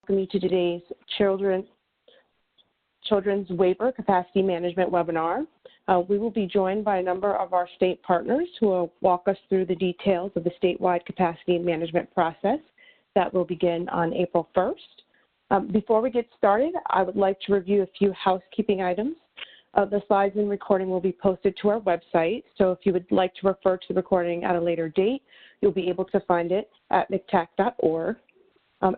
welcome you to today's Children's Waiver Capacity Management webinar. We will be joined by a number of our state partners who will walk us through the details of the statewide capacity management process that will begin on April 1st. Before we get started, I would like to review a few housekeeping items. The slides and recording will be posted to our website, so if you would like to refer to the recording at a later date, you'll be able to find it at mctac.org.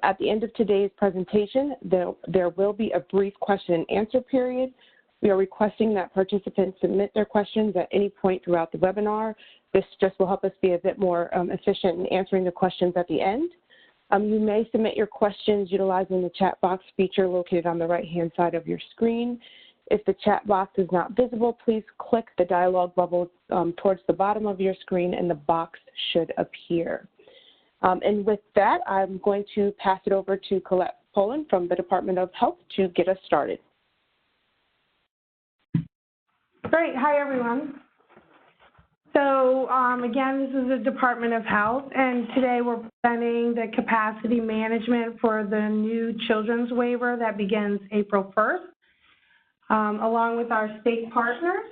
At the end of today's presentation, there will be a brief question and answer period. We are requesting that participants submit their questions at any point throughout the webinar. This just will help us be a bit more efficient in answering the questions at the end. You may submit your questions utilizing the chat box feature located on the right-hand side of your screen. If the chat box is not visible, please click the dialog bubble towards the bottom of your screen and the box should appear. And with that, I'm going to pass it over to Colette Poland from the Department of Health to get us started. Great. Hi, everyone. So again, this is the Department of Health, and today we're presenting the capacity management for the new children's waiver that begins April 1st. Along with our state partners.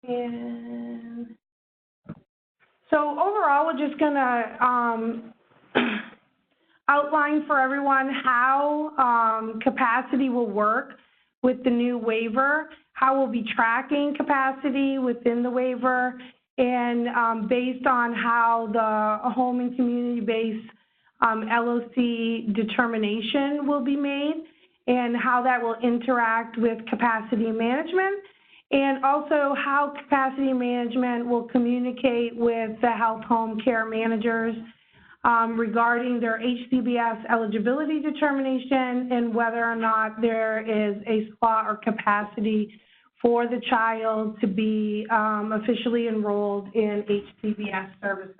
And so overall, we're just going to outline for everyone how capacity will work with the new waiver, how we'll be tracking capacity within the waiver, and based on how the home and community-based LOC determination will be made, and how that will interact with capacity management, and also how capacity management will communicate with the health home care managers regarding their HCBS eligibility determination and whether or not there is a slot or capacity for the child to be officially enrolled in HCBS services.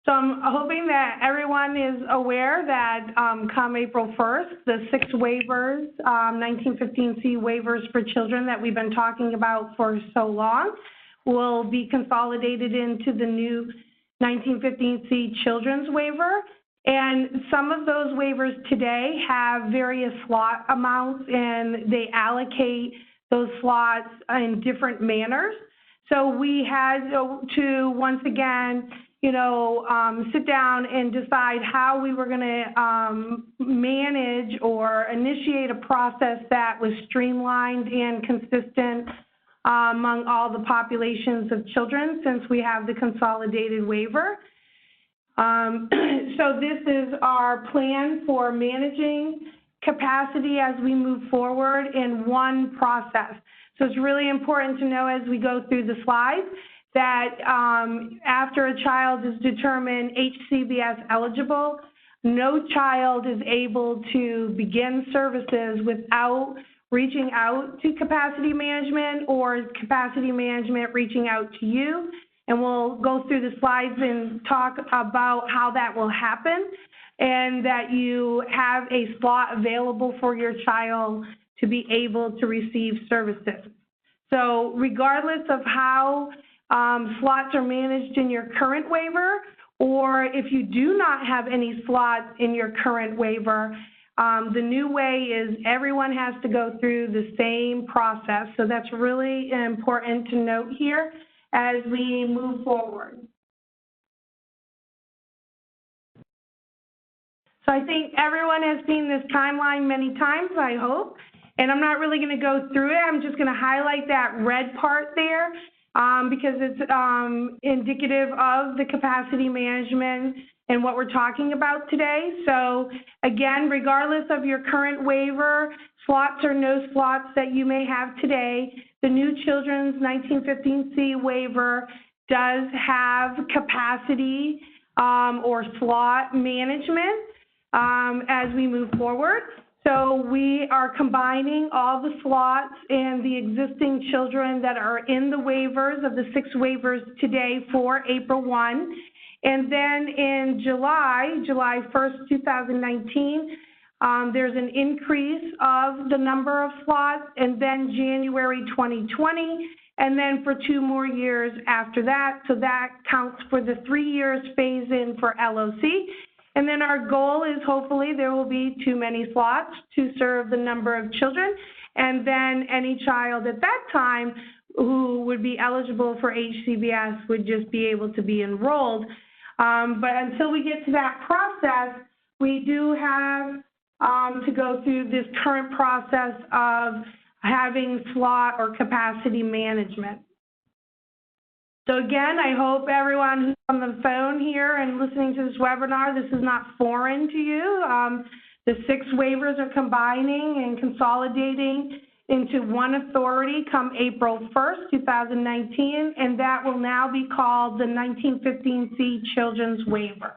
So I'm hoping that everyone is aware that come April 1st, the 6 waivers, 1915C waivers for children that we've been talking about for so long will be consolidated into the new 1915C children's waiver. And some of those waivers today have various slot amounts, and they allocate those slots in different manners. So we had to, once again, sit down and decide how we were going to manage or initiate a process that was streamlined and consistent among all the populations of children, since we have the consolidated waiver. So this is our plan for managing capacity as we move forward in one process. So it's really important to know as we go through the slides that after a child is determined HCBS eligible, no child is able to begin services without reaching out to capacity management or capacity management reaching out to you. And we'll go through the slides and talk about how that will happen, and that you have a slot available for your child to be able to receive services. So regardless of how slots are managed in your current waiver, or if you do not have any slots in your current waiver, the new way is everyone has to go through the same process. So that's really important to note here as we move forward. So I think everyone has seen this timeline many times, I hope, and I'm not really going to go through it. I'm just going to highlight that red part there because it's indicative of the capacity management and what we're talking about today. So again, regardless of your current waiver, slots or no slots that you may have today, the new Children's 1915C waiver does have capacity or slot management as we move forward. So we are combining all the slots and the existing children that are in the waivers of the 6 waivers today for April 1. And then in July 1st, 2019, there's an increase of the number of slots, and then January 2020, and then for 2 more years after that. So that counts for the 3 years phase in for LOC. And then our goal is hopefully there will be too many slots to serve the number of children, and then any child at that time who would be eligible for HCBS would just be able to be enrolled. But until we get to that process, we do have to go through this current process of having slot or capacity management. So again, I hope everyone who's on the phone here and listening to this webinar, this is not foreign to you. The 6 waivers are combining and consolidating into one authority come April 1st, 2019, and that will now be called the 1915C Children's Waiver.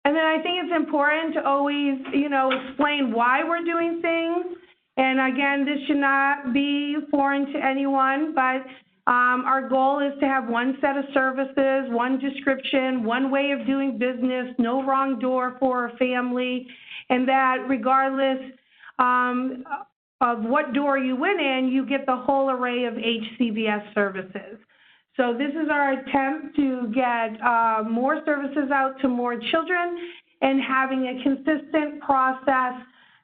And then I think it's important to always, explain why we're doing things. And again, this should not be foreign to anyone, but our goal is to have one set of services, one description, one way of doing business, no wrong door for a family, and that regardless of what door you went in, you get the whole array of HCBS services. So this is our attempt to get more services out to more children and having a consistent process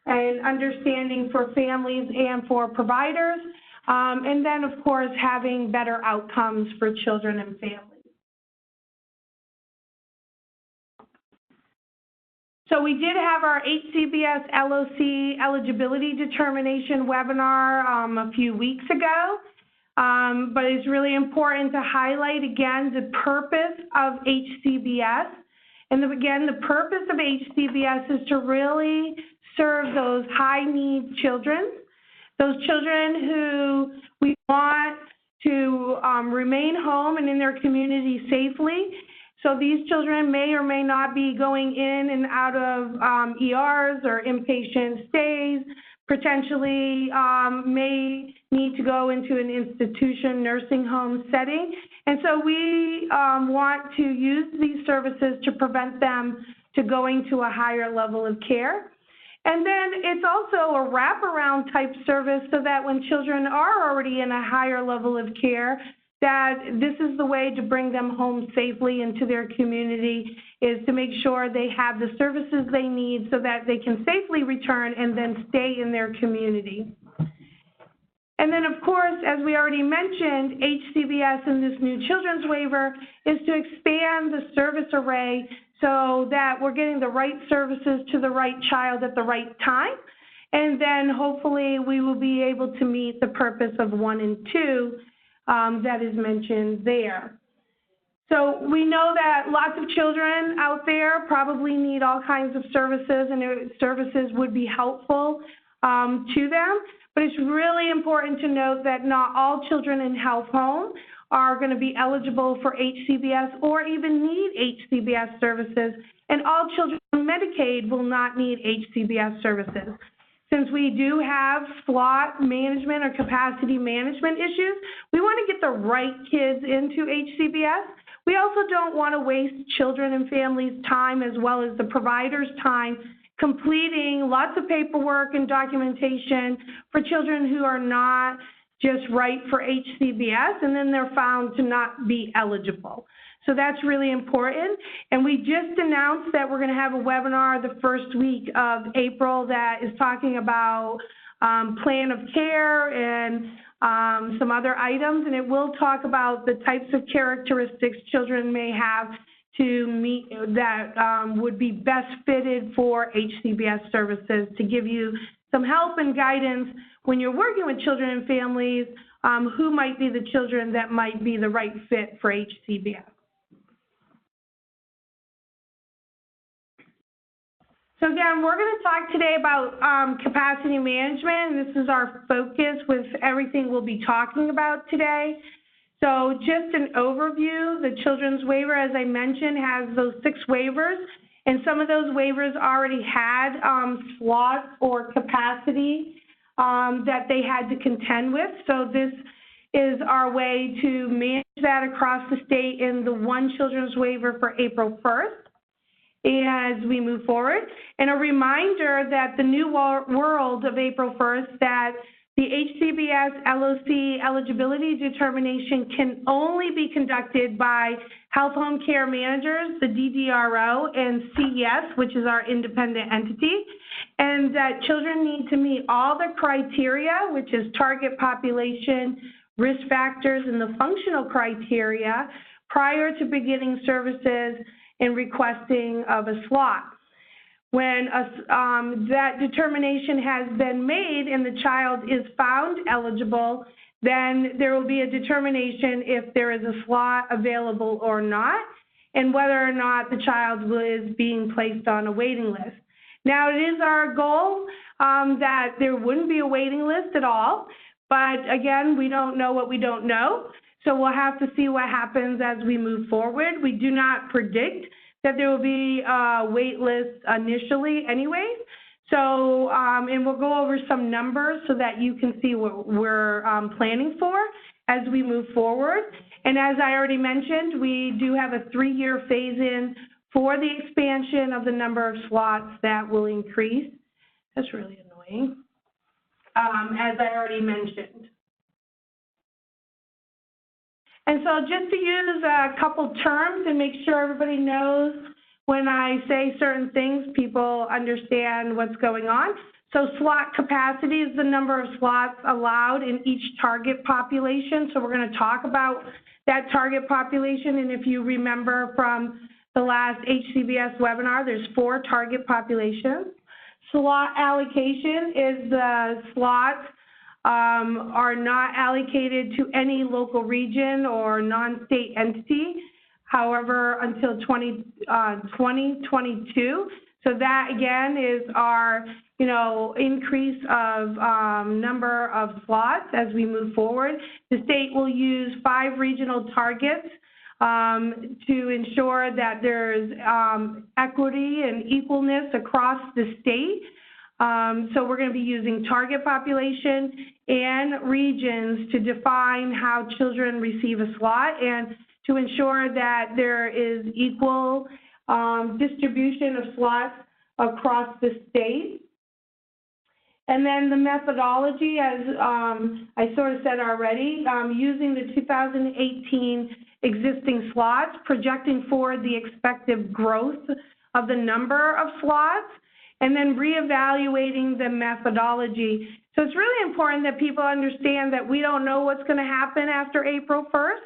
and understanding for families and for providers, and then of course having better outcomes for children and families. So we did have our HCBS LOC eligibility determination webinar a few weeks ago, but it's really important to highlight again the purpose of HCBS. And again, the purpose of HCBS is to really serve those high-need children, those children who we want to remain home and in their community safely. So these children may or may not be going in and out of ERs or inpatient stays, potentially may need to go into an institution nursing home setting. And so we want to use these services to prevent them to going to a higher level of care. And then it's also a wraparound type service so that when children are already in a higher level of care, that this is the way to bring them home safely into their community, is to make sure they have the services they need so that they can safely return and then stay in their community. And then, of course, as we already mentioned, HCBS in this new children's waiver is to expand the service array so that we're getting the right services to the right child at the right time. And then hopefully we will be able to meet the purpose of 1 and 2 that is mentioned there. So we know that lots of children out there probably need all kinds of services, and services would be helpful to them. But it's really important to note that not all children in health home are going to be eligible for HCBS or even need HCBS services, and all children on Medicaid will not need HCBS services. Since we do have slot management or capacity management issues, we want to get the right kids into HCBS. We also don't want to waste children and families' time as well as the providers' time completing lots of paperwork and documentation for children who are not just right for HCBS, and then they're found to not be eligible. So that's really important. And we just announced that we're going to have a webinar the first week of April that is talking about plan of care and some other items, and it will talk about the types of characteristics children may have to meet that would be best fitted for HCBS services, to give you some help and guidance when you're working with children and families, who might be the children that might be the right fit for HCBS. So again, we're going to talk today about capacity management, and this is our focus with everything we'll be talking about today. So just an overview, the children's waiver, as I mentioned, has those 6 waivers, and some of those waivers already had slots or capacity that they had to contend with. So this is our way to manage that across the state in the one children's waiver for April 1st. as we move forward. And a reminder that the new world of April 1st, that the HCBS LOC eligibility determination can only be conducted by Health Home Care Managers, the DDRO, and CES, which is our independent entity, and that children need to meet all the criteria, which is target population, risk factors, and the functional criteria prior to beginning services and requesting of a slot. When that determination has been made and the child is found eligible, then there will be a determination if there is a slot available or not, and whether or not the child is being placed on a waiting list. Now, it is our goal that there wouldn't be a waiting list at all, but again, we don't know what we don't know, so we'll have to see what happens as we move forward. We do not predict that there will be a wait list initially anyways. So, and we'll go over some numbers so that you can see what we're planning for as we move forward. And as I already mentioned, we do have a 3-year phase-in for the expansion of the number of slots that will increase. That's really annoying, as I already mentioned. And so just to use a couple terms and make sure everybody knows when I say certain things, people understand what's going on. So slot capacity is the number of slots allowed in each target population. So we're going to talk about that target population. And if you remember from the last HCBS webinar, there's 4 target populations. Slot allocation is the slots are not allocated to any local region or non-state entity, however, until 2022. So that, again, is our, increase of number of slots as we move forward. The state will use 5 regional targets to ensure that there's equity and equalness across the state. So we're going to be using target population and regions to define how children receive a slot and to ensure that there is equal distribution of slots across the state. And then the methodology, as I sort of said already, using the 2018 existing slots, projecting forward the expected growth of the number of slots, and then reevaluating the methodology. So it's really important that people understand that we don't know what's going to happen after April 1st.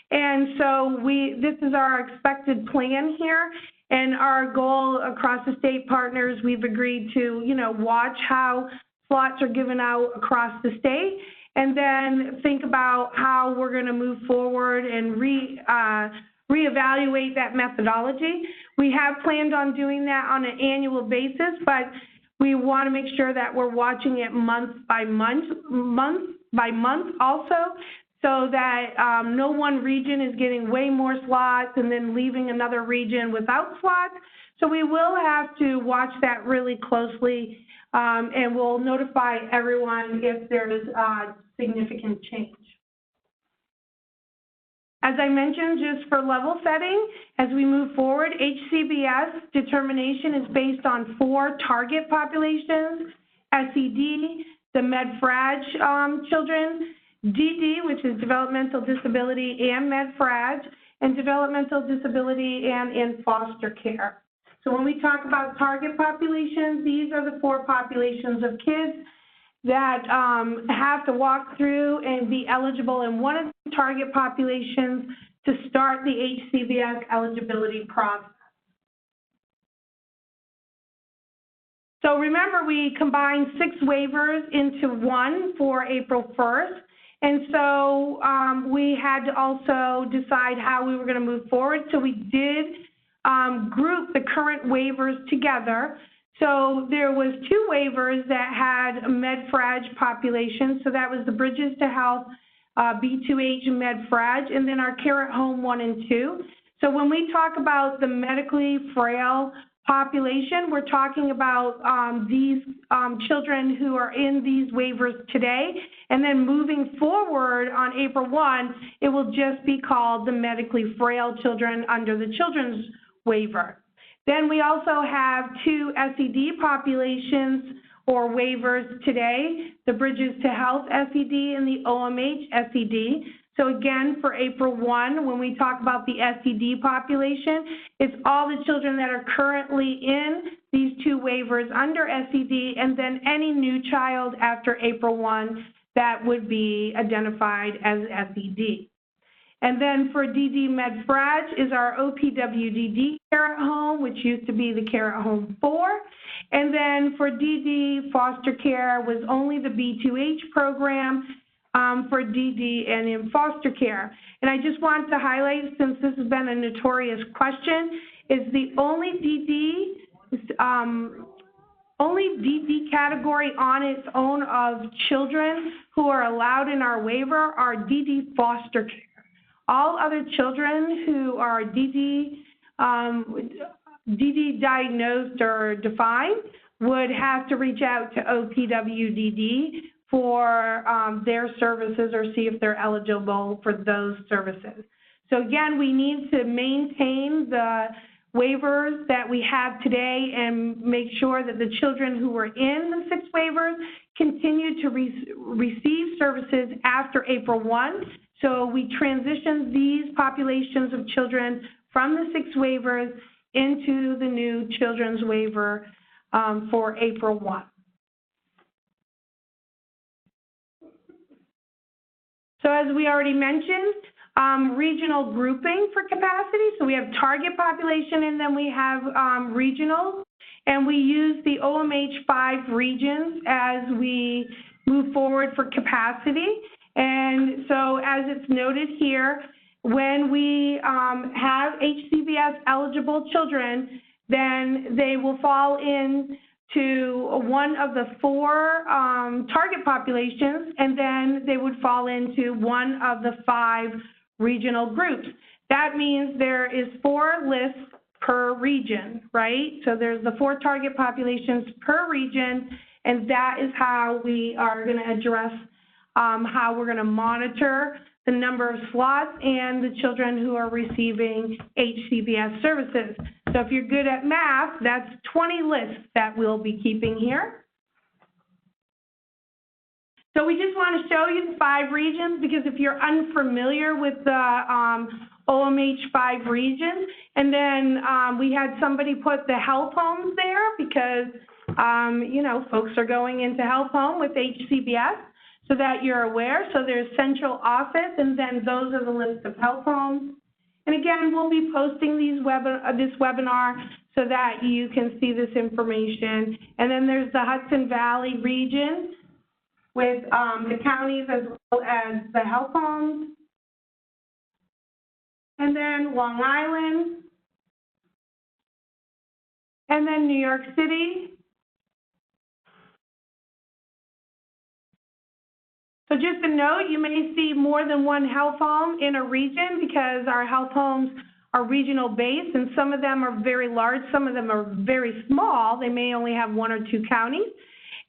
And so this is our expected plan here. And our goal across the state partners, we've agreed to, watch how slots are given out across the state, and then think about how we're going to move forward and reevaluate that methodology. We have planned on doing that on an annual basis, but we want to make sure that we're watching it month by month also, so that no one region is getting way more slots and then leaving another region without slots. So we will have to watch that really closely, and we'll notify everyone if there is significant change. As I mentioned, just for level setting, as we move forward, HCBS determination is based on 4 target populations: SED, the Med-Frag children, DD, which is developmental disability and Med-Frag, and developmental disability and in foster care. So when we talk about target populations, these are the 4 populations of kids that have to walk through and be eligible in one of the target populations to start the HCBS eligibility process. So remember, we combined 6 waivers into one for April 1st. And so we had to also decide how we were going to move forward. So we did group the current waivers together. So there was 2 waivers that had a Med-Frag population. So that was the Bridges to Health B2H Med-Frag, and then our Care at Home 1 and 2. So when we talk about the medically frail population, we're talking about these children who are in these waivers today, and then moving forward on April 1, it will just be called the medically frail children under the children's waiver. Then we also have 2 SED populations or waivers today, the Bridges to Health SED and the OMH SED. So again, for April 1, when we talk about the SED population, it's all the children that are currently in these 2 waivers under SED, and then any new child after April 1 that would be identified as SED. And then for DD Med-Frag is our OPWDD Care at Home, which used to be the Care at Home 4. And then for DD Foster Care was only the B2H program for DD and in foster care. And I just want to highlight, since this has been a notorious question, is the only DD category on its own of children who are allowed in our waiver are DD foster care. All other children who are DD diagnosed or defined would have to reach out to OPWDD for their services or see if they're eligible for those services. So again, we need to maintain the waivers that we have today and make sure that the children who were in the 6 waivers continue to receive services after April 1. So we transition these populations of children from the 6 waivers into the new children's waiver for April 1. So as we already mentioned, regional grouping for capacity. So we have target population and then we have regional. And we use the OMH 5 regions as we move forward for capacity. And so as it's noted here, when we have HCBS eligible children, then they will fall in to one of the 4 target populations, and then they would fall into one of the 5 regional groups. That means there is 4 lists per region, right? So there's the 4 target populations per region, and that is how we are going to address how we're going to monitor the number of slots and the children who are receiving HCBS services. So if you're good at math, that's 20 lists that we'll be keeping here. So we just want to show you the 5 regions, because if you're unfamiliar with the OMH 5 regions, and then we had somebody put the health homes there because, you know, folks are going into health home with HCBS, so that you're aware. So there's central office, and then those are the list of health homes. And again, we'll be posting this webinar so that you can see this information. And then there's the Hudson Valley region with the counties as well as the health homes. And then Long Island. And then New York City. So just a note, you may see more than one health home in a region because our health homes are regional based, and some of them are very large, some of them are very small. They may only have 1 or 2 counties.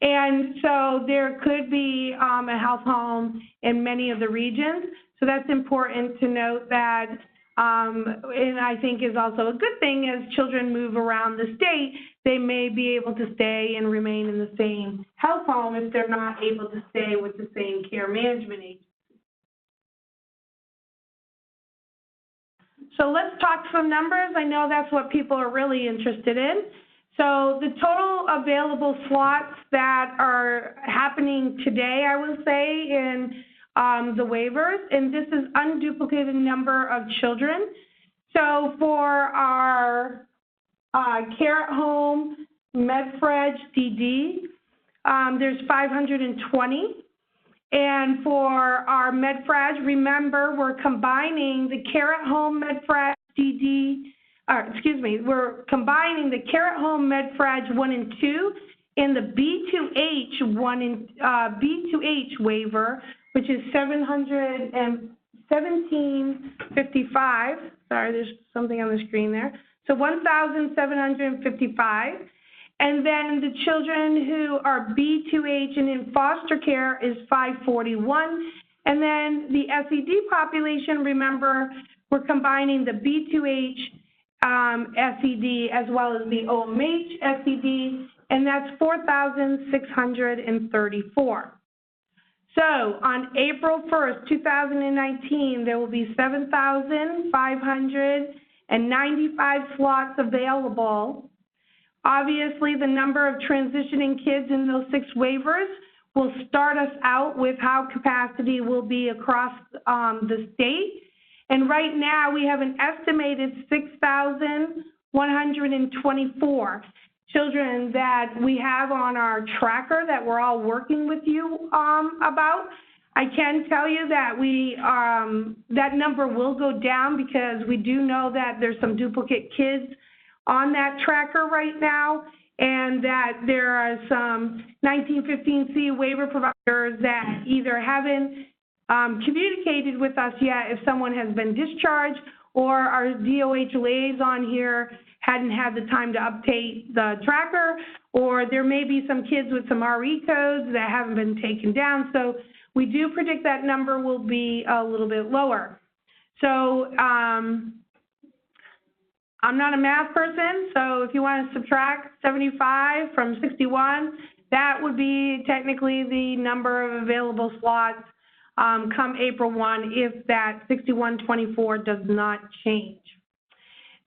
And so there could be a health home in many of the regions. So that's important to note that, and I think is also a good thing as children move around the state, they may be able to stay and remain in the same health home if they're not able to stay with the same care management agency. So let's talk some numbers. I know that's what people are really interested in. So the total available slots that are happening today, I would say, in the waivers, and this is unduplicated number of children. So for our Care at Home, Med-Frag, DD, there's 520. And for our Med-Frag, remember, we're combining the Care at Home, Med-Frag, DD, we're combining the Care at Home, Med-Frag 1 and 2 in the B2H waiver, which is 717.55. Sorry, there's something on the screen there. So 1,755. And then the children who are B2H and in foster care is 541. And then the SED population, remember, we're combining the B2H SED as well as the OMH SED, and that's 4,634. So on April 1st, 2019, there will be 7,595 slots available. Obviously, the number of transitioning kids in those 6 waivers will start us out with how capacity will be across the state. And right now, we have an estimated 6,124 children that we have on our tracker that we're all working with you about. I can tell you that that number will go down because we do know that there's some duplicate kids on that tracker right now, and that there are some 1915C waiver providers that either haven't communicated with us yet if someone has been discharged, or our DOH liaison here hadn't had the time to update the tracker, or there may be some kids with some RE codes that haven't been taken down. So we do predict that number will be a little bit lower. So I'm not a math person, so if you want to subtract 75 from 61, that would be technically the number of available slots come April 1 if that 6124 does not change.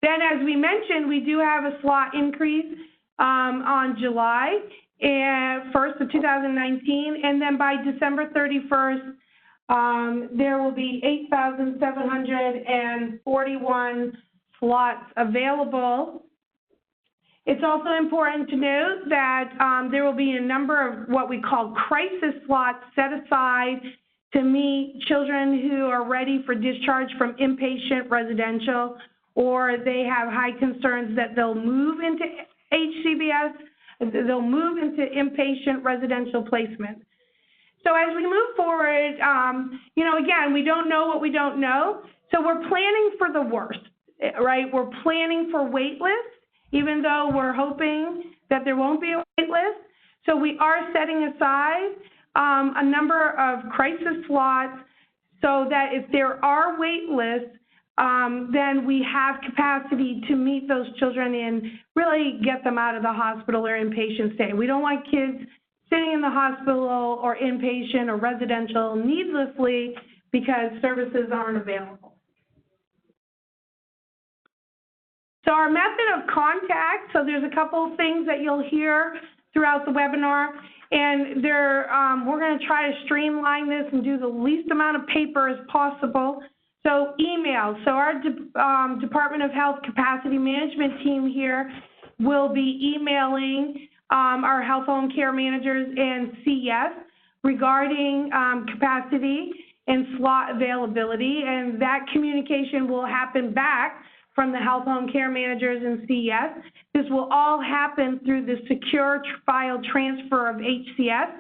Then, as we mentioned, we do have a slot increase on July 1st of 2019, and then by December 31st, there will be 8,741 slots available. It's also important to note that there will be a number of what we call crisis slots set aside to meet children who are ready for discharge from inpatient residential, or they have high concerns that they'll move into HCBS, they'll move into inpatient residential placement. So as we move forward, again, we don't know what we don't know, so we're planning for the worst, right? We're planning for wait lists, even though we're hoping that there won't be a wait list. So we are setting aside a number of crisis slots so that if there are wait lists, then we have capacity to meet those children and really get them out of the hospital or inpatient stay. We don't want kids sitting in the hospital or inpatient or residential needlessly because services aren't available. So our method of contact, so there's a couple of things that you'll hear throughout the webinar, and we're going to try to streamline this and do the least amount of paper as possible. So email, so our Department of Health Capacity Management team here will be emailing our health home care managers and CS regarding capacity and slot availability, and that communication will happen back from the health home care managers and CES. This will all happen through the secure file transfer of HCS.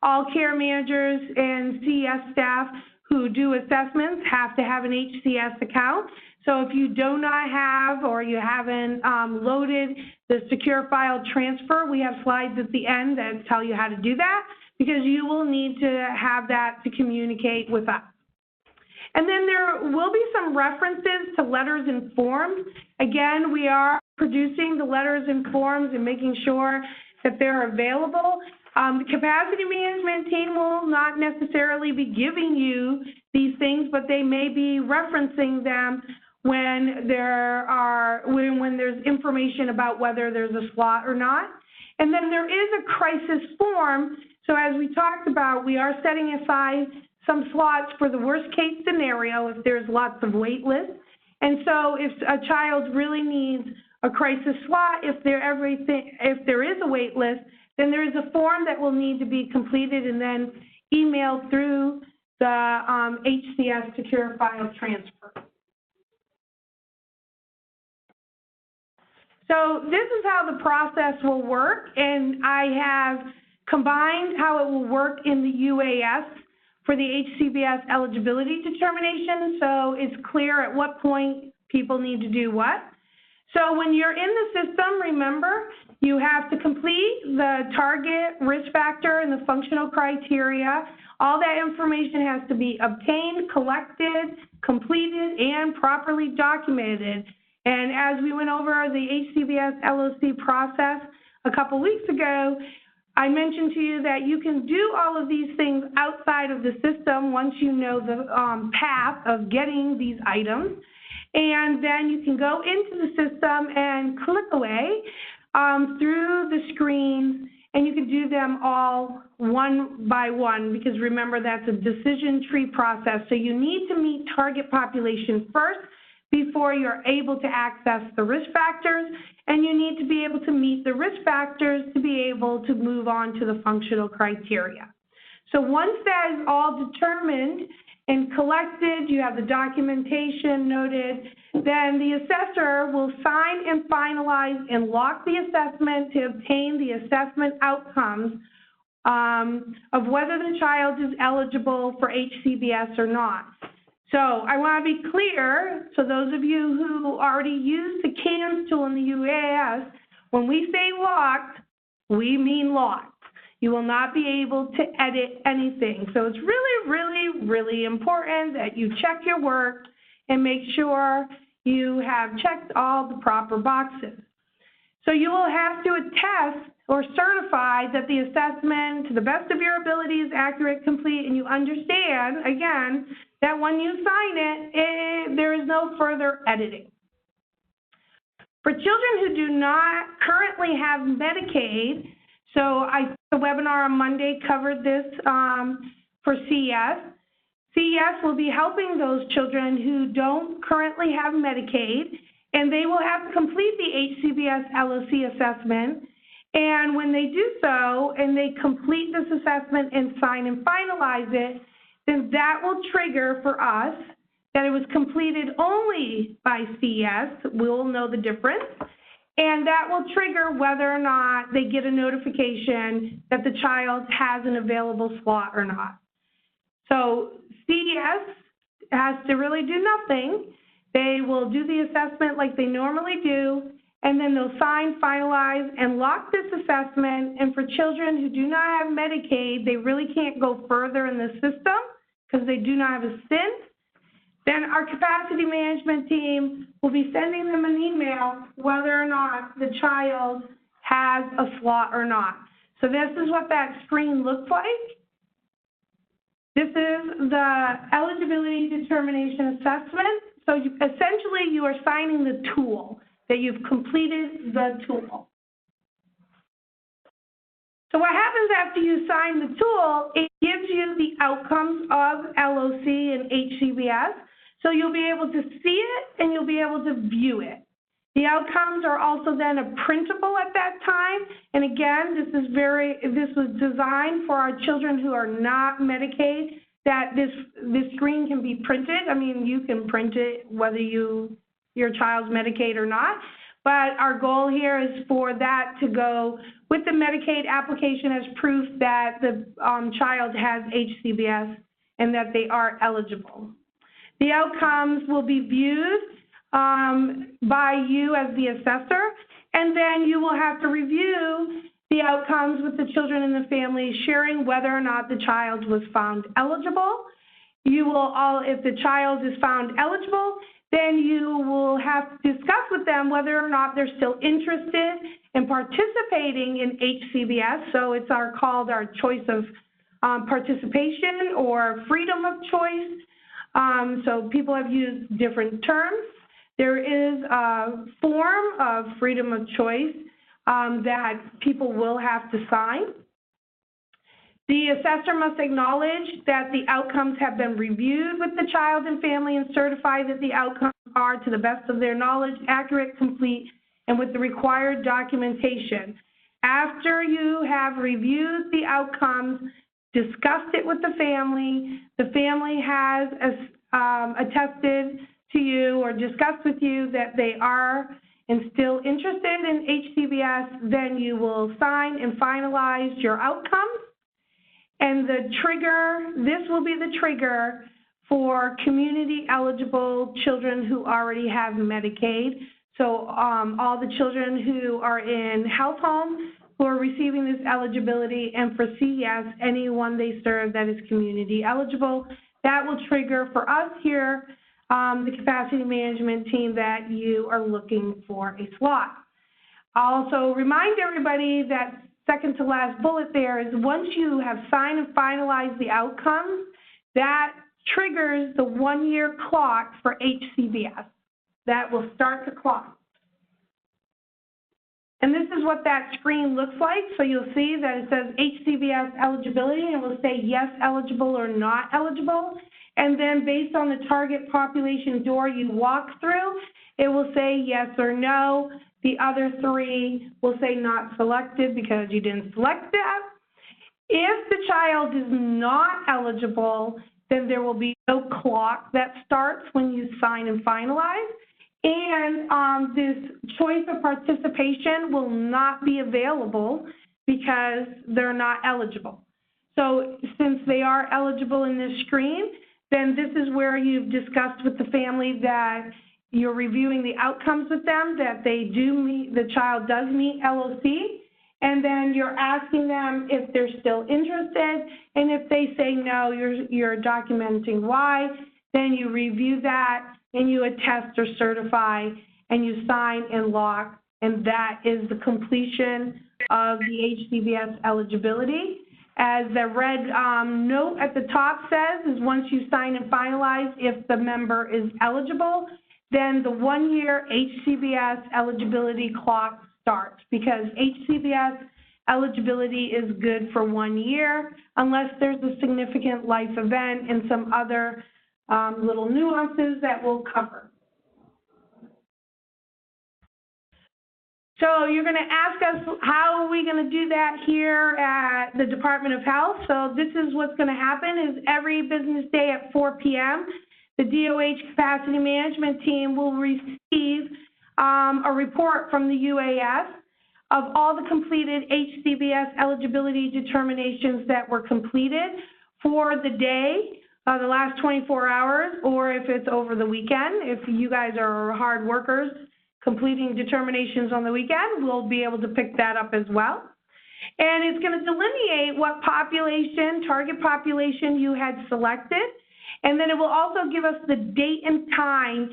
All care managers and CES staff who do assessments have to have an HCS account. So if you do not have or you haven't loaded the secure file transfer, we have slides at the end that tell you how to do that, because you will need to have that to communicate with us. And then there will be some references to letters and forms. Again, we are producing the letters and forms and making sure that they're available. The capacity management team will not necessarily be giving you these things, but they may be referencing them when there's information about whether there's a slot or not. And then there is a crisis form. So as we talked about, we are setting aside some slots for the worst case scenario if there's lots of wait lists. And so if a child really needs a crisis slot, if there is a wait list, then there is a form that will need to be completed and then emailed through the HCS secure file transfer. So this is how the process will work, and I have combined how it will work in the UAS for the HCBS eligibility determination, so it's clear at what point people need to do what. So when you're in the system, remember, you have to complete the target risk factor and the functional criteria. All that information has to be obtained, collected, completed, and properly documented. And as we went over the HCBS LOC process a couple weeks ago, I mentioned to you that you can do all of these things outside of the system once you know the path of getting these items. And then you can go into the system and click away through the screens, and you can do them all one by one, because remember, that's a decision tree process. So you need to meet target population first before you're able to access the risk factors, and you need to be able to meet the risk factors to be able to move on to the functional criteria. So once that is all determined and collected, you have the documentation noted, then the assessor will sign and finalize and lock the assessment to obtain the assessment outcomes of whether the child is eligible for HCBS or not. So I want to be clear, so those of you who already use the CANS tool in the UAS, when we say locked, we mean locked. You will not be able to edit anything. So it's really, really, really important that you check your work and make sure you have checked all the proper boxes. So you will have to attest or certify that the assessment, to the best of your ability, is accurate, complete, and you understand, again, that when you sign it, there is no further editing. For children who do not currently have Medicaid, so the webinar on Monday covered this for CES. CES will be helping those children who don't currently have Medicaid, and they will have to complete the HCBS LOC assessment. And when they do so, and they complete this assessment and sign and finalize it, then that will trigger for us that it was completed only by CES. We'll know the difference. And that will trigger whether or not they get a notification that the child has an available slot or not. So CES has to really do nothing. They will do the assessment like they normally do, and then they'll sign, finalize, and lock this assessment. And for children who do not have Medicaid, they really can't go further in the system because they do not have a SIN. Then our capacity management team will be sending them an email whether or not the child has a slot or not. So this is what that screen looks like. This is the eligibility determination assessment. So essentially you are signing the tool, that you've completed the tool. So what happens after you sign the tool, it gives you the outcomes of LOC and HCBS. So you'll be able to see it and you'll be able to view it. The outcomes are also then a printable at that time. And again, this was designed for our children who are not Medicaid, that this screen can be printed. I mean, you can print it whether your child's Medicaid or not. But our goal here is for that to go with the Medicaid application as proof that the child has HCBS and that they are eligible. The outcomes will be viewed by you as the assessor, and then you will have to review the outcomes with the children and the family, sharing whether or not the child was found eligible. You will if the child is found eligible, then you will have to discuss with them whether or not they're still interested in participating in HCBS. So it's called our choice of participation or freedom of choice. So people have used different terms. There is a form of freedom of choice that people will have to sign. The assessor must acknowledge that the outcomes have been reviewed with the child and family and certify that the outcomes are, to the best of their knowledge, accurate, complete, and with the required documentation. After you have reviewed the outcomes, discussed it with the family has attested to you or discussed with you that they are and still interested in HCBS, then you will sign and finalize your outcomes. And the trigger, this will be the trigger for community eligible children who already have Medicaid. So all the children who are in health homes who are receiving this eligibility, and for CES, anyone they serve that is community eligible. That will trigger for us here the capacity management team that you are looking for a slot. I'll also remind everybody that second to last bullet there is once you have signed and finalized the outcomes, that triggers the 1-year clock for HCBS. That will start the clock. And this is what that screen looks like. So you'll see that it says HCBS eligibility, and it will say yes eligible or not eligible. And then based on the target population door you walk through, it will say yes or no. The other 3 will say not selected because you didn't select that. If the child is not eligible, then there will be no clock that starts when you sign and finalize. And this choice of participation will not be available because they're not eligible. So since they are eligible in this screen, then this is where you've discussed with the family that you're reviewing the outcomes with them, that they do meet, the child does meet LOC, and then you're asking them if they're still interested, and if they say no, you're documenting why, then you review that, and you attest or certify, and you sign and lock, and that is the completion of the HCBS eligibility. As the red note at the top says, is once you sign and finalize, if the member is eligible, then the 1-year HCBS eligibility clock starts, because HCBS eligibility is good for 1 year unless there's a significant life event and some other little nuances that we'll cover. So you're going to ask us, how are we going to do that here at the Department of Health? So this is what's going to happen is every business day at 4 p.m., the DOH capacity management team will receive a report from the UAS of all the completed HCBS eligibility determinations that were completed for the day, the last 24 hours, or if it's over the weekend. If you guys are hard workers completing determinations on the weekend, we'll be able to pick that up as well. And it's going to delineate what population, target population you had selected. And then it will also give us the date and time,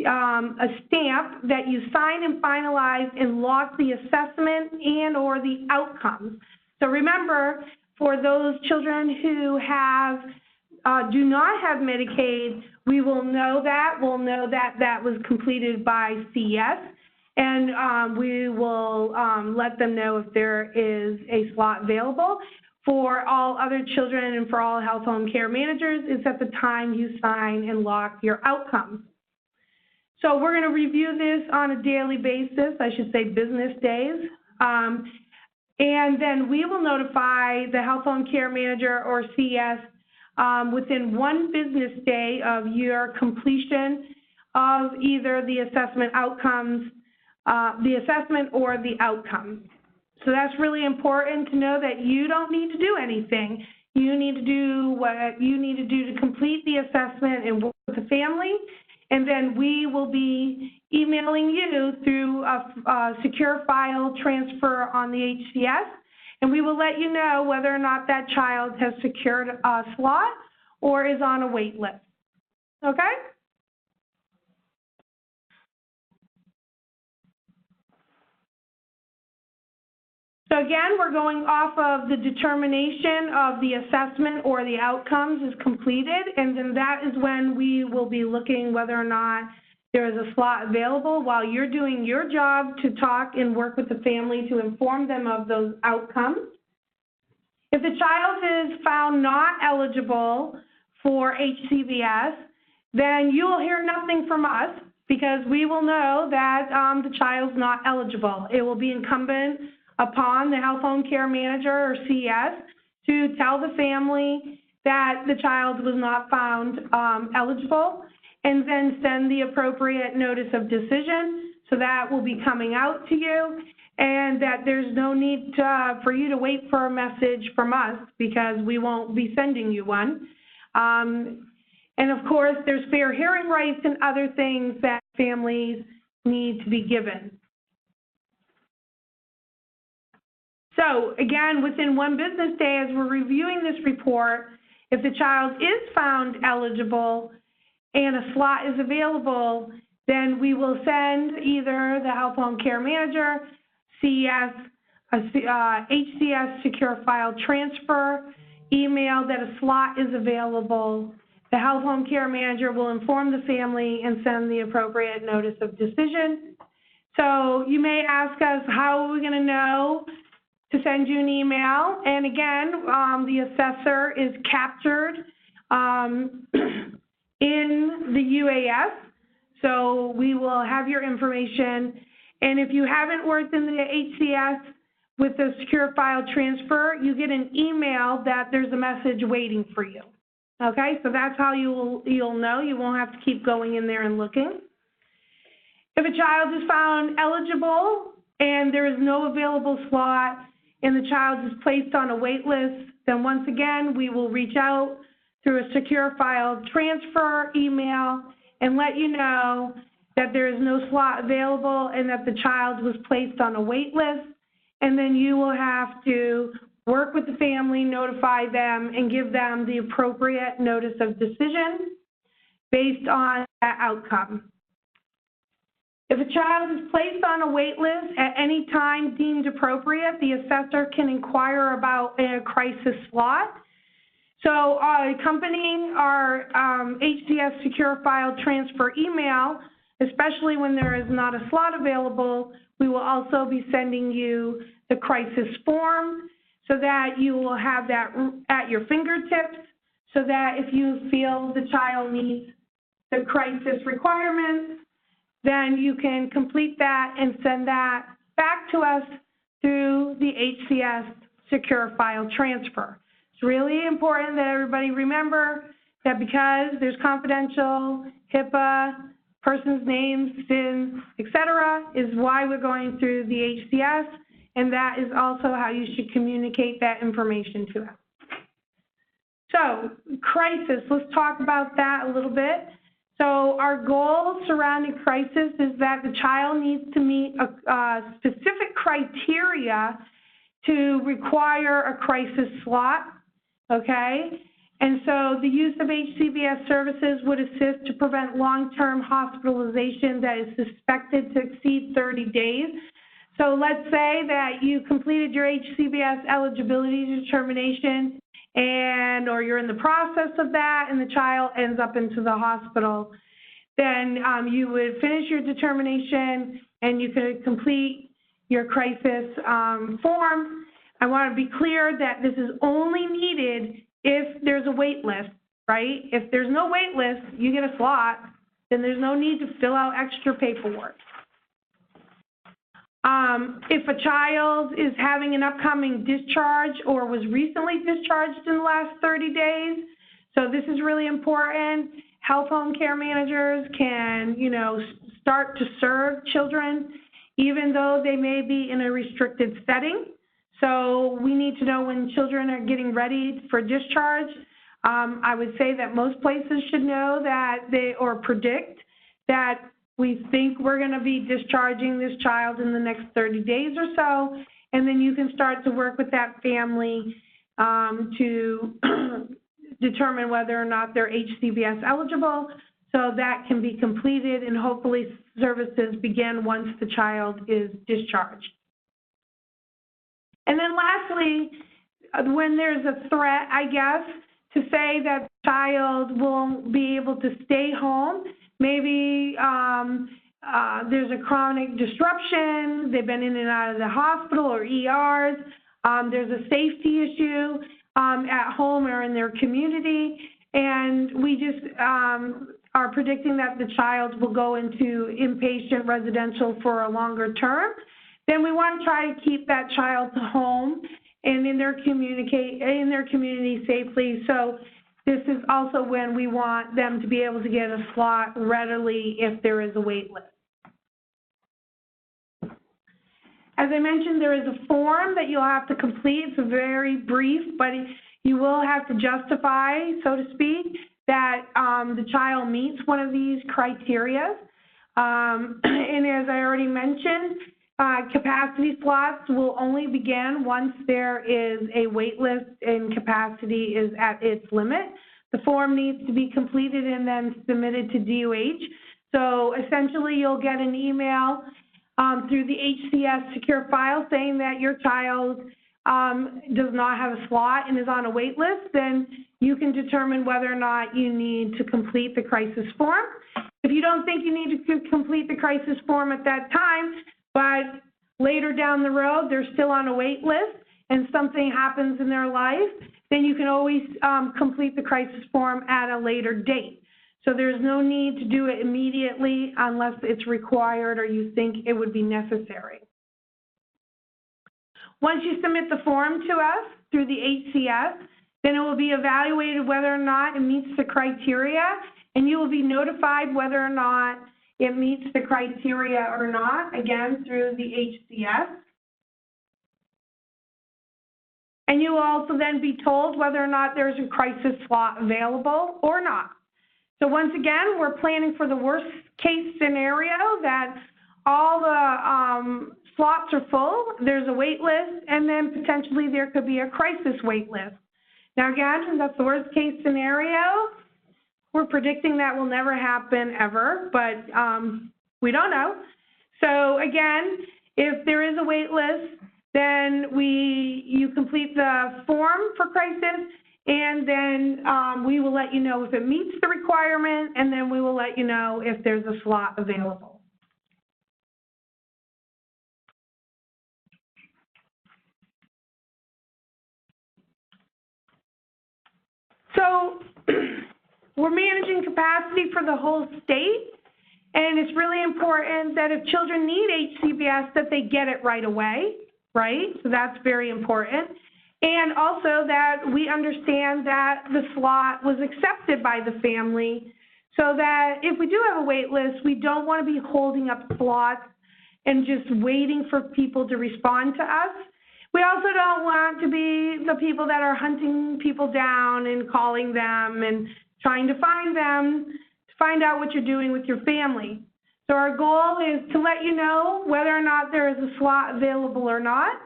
a stamp that you signed and finalized and logged the assessment and or the outcomes. So remember, for those children who have do not have Medicaid, we will know that. We'll know that that was completed by CS, and we will let them know if there is a slot available. For all other children and for all health home care managers, it's at the time you sign and lock your outcomes. So we're going to review this on a daily basis, I should say business days. And then we will notify the health home care manager or CS within 1 business day of your completion of either the assessment outcomes, the assessment or the outcomes. So that's really important to know that you don't need to do anything. You need to do what you need to do to complete the assessment and work with the family, and then we will be emailing you through a secure file transfer on the HCS, and we will let you know whether or not that child has secured a slot or is on a wait list. Okay? So again, we're going off of the determination of the assessment or the outcomes is completed, and then that is when we will be looking whether or not there is a slot available while you're doing your job to talk and work with the family to inform them of those outcomes. If the child is found not eligible for HCBS, then you will hear nothing from us because we will know that the child's not eligible. It will be incumbent upon the health home care manager or CS to tell the family that the child was not found eligible, and then send the appropriate notice of decision. So that will be coming out to you, and that there's no need for you to wait for a message from us because we won't be sending you one. And of course, there's fair hearing rights and other things that families need to be given. So again, within 1 business day, as we're reviewing this report, if the child is found eligible and a slot is available, then we will send either the health home care manager, CES, HCS secure file transfer email that a slot is available. The health home care manager will inform the family and send the appropriate notice of decision. So you may ask us, how are we going to know to send you an email? And again, the assessor is captured in the UAS. So we will have your information. And if you haven't worked in the HCS with the secure file transfer, you get an email that there's a message waiting for you. Okay, so that's how you'll know. You won't have to keep going in there and looking. If a child is found eligible and there is no available slot and the child is placed on a wait list, then once again, we will reach out through a secure file transfer email and let you know that there is no slot available and that the child was placed on a wait list. And then you will have to work with the family, notify them, and give them the appropriate notice of decision based on that outcome. If a child is placed on a wait list at any time deemed appropriate, the assessor can inquire about a crisis slot. So accompanying our HCS secure file transfer email, especially when there is not a slot available, we will also be sending you the crisis form so that you will have that at your fingertips, so that if you feel the child meets the crisis requirements, then you can complete that and send that back to us through the HCS secure file transfer. It's really important that everybody remember that because there's confidential, HIPAA, person's names, SIN, et cetera, is why we're going through the HCS, and that is also how you should communicate that information to us. So, crisis, let's talk about that a little bit. So our goal surrounding crisis is that the child needs to meet a specific criteria to require a crisis slot, okay? And so the use of HCBS services would assist to prevent long-term hospitalization that is suspected to exceed 30 days. So let's say that you completed your HCBS eligibility determination or you're in the process of that and the child ends up into the hospital, then you would finish your determination and you could complete your crisis form. I want to be clear that this is only needed if there's a wait list, right? If there's no wait list, you get a slot, then there's no need to fill out extra paperwork. If a child is having an upcoming discharge or was recently discharged in the last 30 days, so this is really important. Health home care managers can, start to serve children even though they may be in a restricted setting. So we need to know when children are getting ready for discharge. I would say that most places should know that or predict that we think we're going to be discharging this child in the next 30 days or so, and then you can start to work with that family to determine whether or not they're HCBS eligible, so that can be completed and hopefully services begin once the child is discharged. And then lastly, when there's a threat, I guess, to say that the child won't be able to stay home, maybe there's a chronic disruption, they've been in and out of the hospital or ERs, there's a safety issue at home or in their community, and we just are predicting that the child will go into inpatient residential for a longer term, then we want to try to keep that child home and in their community safely. So this is also when we want them to be able to get a slot readily if there is a wait list. As I mentioned, there is a form that you'll have to complete. It's very brief, but you will have to justify, so to speak, that the child meets one of these criteria. And as I already mentioned, capacity slots will only begin once there is a wait list and capacity is at its limit. The form needs to be completed and then submitted to DOH. So essentially, you'll get an email through the HCBS secure file saying that your child does not have a slot and is on a wait list. Then you can determine whether or not you need to complete the crisis form. If you don't think you need to complete the crisis form at that time, but later down the road they're still on a wait list and something happens in their life, then you can always complete the crisis form at a later date. So there's no need to do it immediately unless it's required or you think it would be necessary. Once you submit the form to us through the HCS, then it will be evaluated whether or not it meets the criteria, and you will be notified whether or not it meets the criteria or not, again, through the HCS. And you will also then be told whether or not there's a crisis slot available or not. So once again, we're planning for the worst case scenario that all the slots are full, there's a wait list, and then potentially there could be a crisis wait list. Now again, that's the worst case scenario. We're predicting that will never happen ever, but we don't know. So again, if there is a wait list, then you complete the form for crisis, and then we will let you know if it meets the requirement, and then we will let you know if there's a slot available. So we're managing capacity for the whole state, and it's really important that if children need HCBS, that they get it right away, right? So that's very important. And also that we understand that the slot was accepted by the family, so that if we do have a wait list, we don't want to be holding up slots and just waiting for people to respond to us. We also don't want to be the people that are hunting people down and calling them and trying to find them to find out what you're doing with your family. So our goal is to let you know whether or not there is a slot available or not.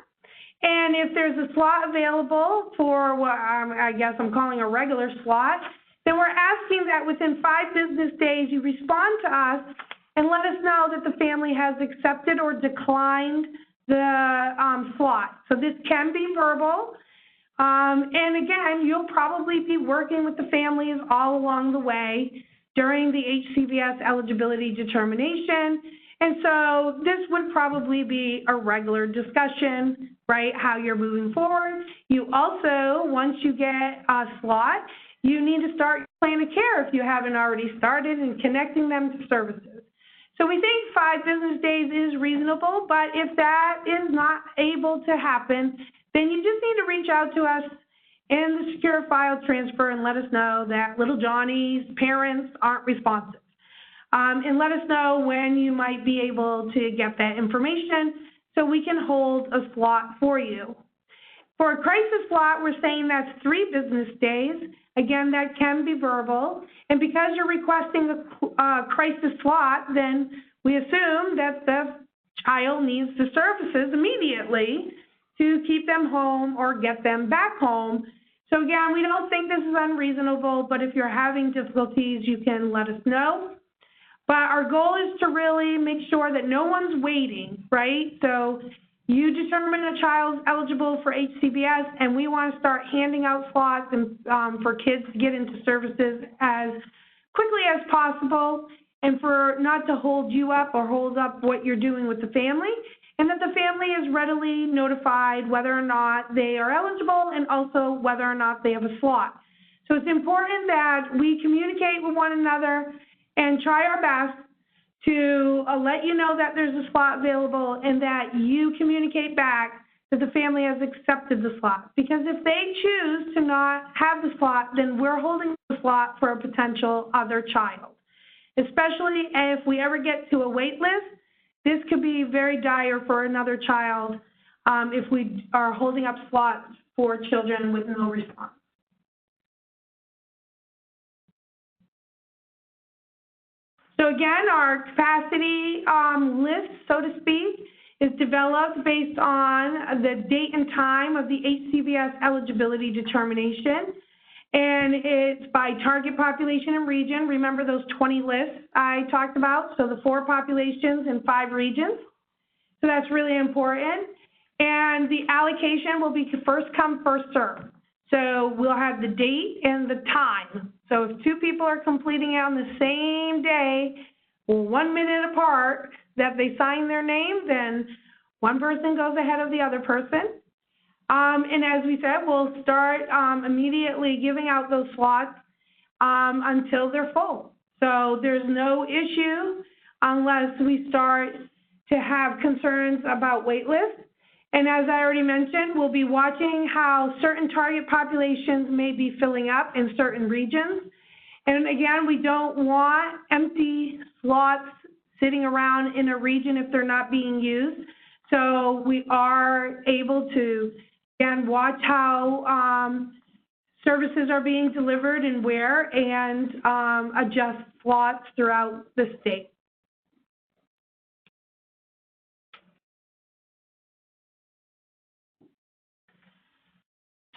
And if there's a slot available for what I guess I'm calling a regular slot, then we're asking that within 5 business days you respond to us and let us know that the family has accepted or declined the slot. So this can be verbal. And again, you'll probably be working with the families all along the way during the HCBS eligibility determination. And so this would probably be a regular discussion, right, how you're moving forward. You also, once you get a slot, you need to start your plan of care if you haven't already started and connecting them to services. So we think 5 business days is reasonable, but if that is not able to happen, then you just need to reach out to us in the secure file transfer and let us know that little Johnny's parents aren't responsive. And let us know when you might be able to get that information so we can hold a slot for you. For a crisis slot, we're saying that's 3 business days. Again, that can be verbal. And because you're requesting a crisis slot, then we assume that the child needs the services immediately to keep them home or get them back home. So again, we don't think this is unreasonable, but if you're having difficulties, you can let us know. But our goal is to really make sure that no one's waiting, right? So you determine a child's eligible for HCBS, and we want to start handing out slots and, for kids to get into services as quickly as possible, and for not to hold you up or hold up what you're doing with the family, and that the family is readily notified whether or not they are eligible and also whether or not they have a slot. So it's important that we communicate with one another and try our best to let you know that there's a slot available and that you communicate back that the family has accepted the slot. Because if they choose to not have the slot, then we're holding the slot for a potential other child. Especially if we ever get to a wait list, this could be very dire for another child if we are holding up slots for children with no response. So again, our capacity list, so to speak, is developed based on the date and time of the HCBS eligibility determination. And it's by target population and region. Remember those 20 lists I talked about? So the 4 populations and 5 regions. So that's really important. And the allocation will be first come, first serve. So we'll have the date and the time. So if 2 people are completing it on the same day, 1 minute apart, that they sign their name, then one person goes ahead of the other person. And as we said, we'll start immediately giving out those slots until they're full. So there's no issue unless we start to have concerns about wait lists. And as I already mentioned, we'll be watching how certain target populations may be filling up in certain regions. And again, we don't want empty slots sitting around in a region if they're not being used. So we are able to, again, watch how services are being delivered and where, and adjust slots throughout the state.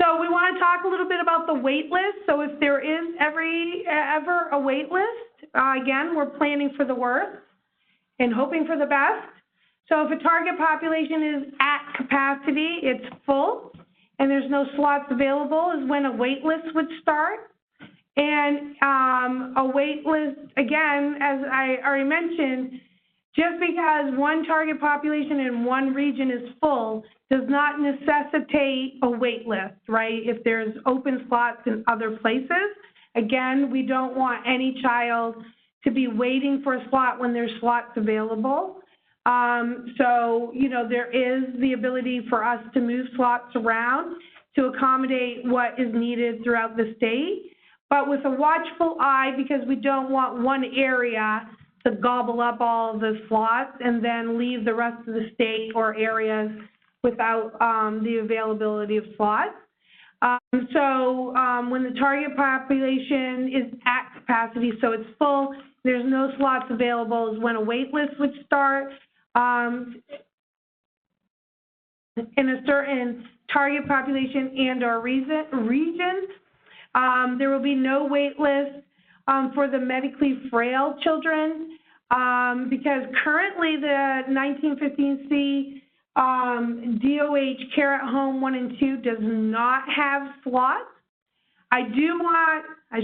So we want to talk a little bit about the wait list. So if there is ever a wait list, again, we're planning for the worst and hoping for the best. So if a target population is at capacity, it's full, and there's no slots available, is when a wait list would start. And a wait list, again, as I already mentioned, just because one target population in one region is full does not necessitate a wait list, right? If there's open slots in other places, again, we don't want any child to be waiting for a slot when there's slots available. So, you know, there is the ability for us to move slots around to accommodate what is needed throughout the state, but with a watchful eye, because we don't want one area to gobble up all the slots and then leave the rest of the state or areas without the availability of slots. So when the target population is at capacity, so it's full, there's no slots available, is when a wait list would start. In a certain target population and or region, there will be no wait list for the medically frail children, because currently the 1915C DOH Care at Home 1 and 2 does not have slots. I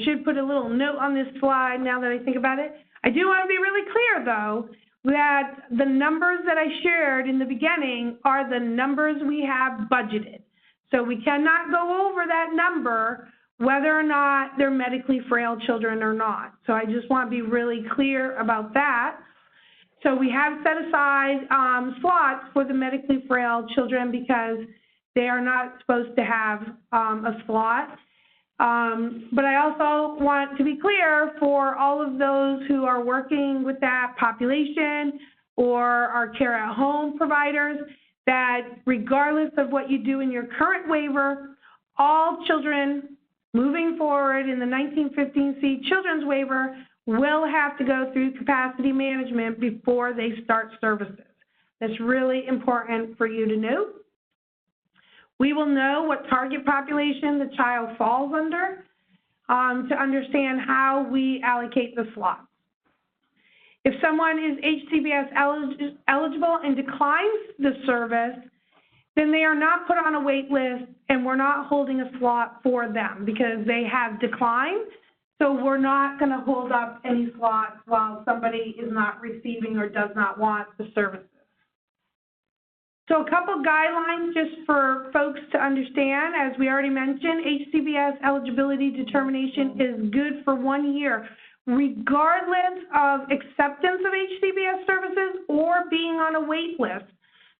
should put a little note on this slide now that I think about it. I do want to be really clear, though, that the numbers that I shared in the beginning are the numbers we have budgeted. So we cannot go over that number whether or not they're medically frail children or not. So I just want to be really clear about that. So we have set aside slots for the medically frail children because they are not supposed to have a slot. But I also want to be clear for all of those who are working with that population or our care at home providers that regardless of what you do in your current waiver, all children moving forward in the 1915C children's waiver will have to go through capacity management before they start services. That's really important for you to note. We will know what target population the child falls under to understand how we allocate the slots. If someone is HCBS eligible and declines the service, then they are not put on a wait list and we're not holding a slot for them because they have declined. So we're not going to hold up any slots while somebody is not receiving or does not want the services. So a couple guidelines just for folks to understand. As we already mentioned, HCBS eligibility determination is good for 1 year, regardless of acceptance of HCBS services or being on a wait list.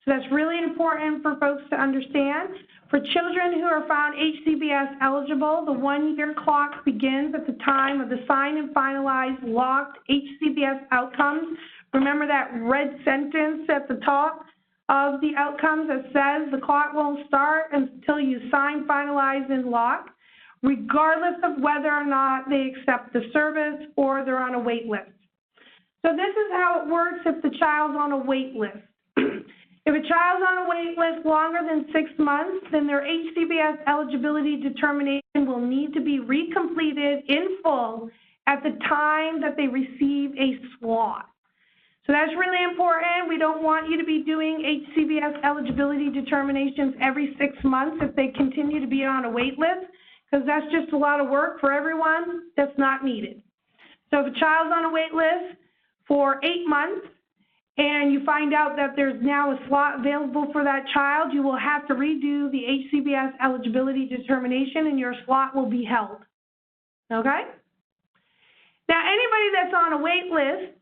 So that's really important for folks to understand. For children who are found HCBS eligible, the 1 year clock begins at the time of the signed and finalized locked HCBS outcomes. Remember that red sentence at the top of the outcomes that says the clock won't start until you sign, finalize, and lock, regardless of whether or not they accept the service or they're on a wait list. So this is how it works if the child's on a wait list. If a child's on a wait list longer than 6 months, then their HCBS eligibility determination will need to be recompleted in full at the time that they receive a slot. So that's really important. We don't want you to be doing HCBS eligibility determinations every 6 months if they continue to be on a wait list, because that's just a lot of work for everyone that's not needed. So if a child's on a wait list for 8 months and you find out that there's now a slot available for that child, you will have to redo the HCBS eligibility determination and your slot will be held. Okay? Now, anybody that's on a wait list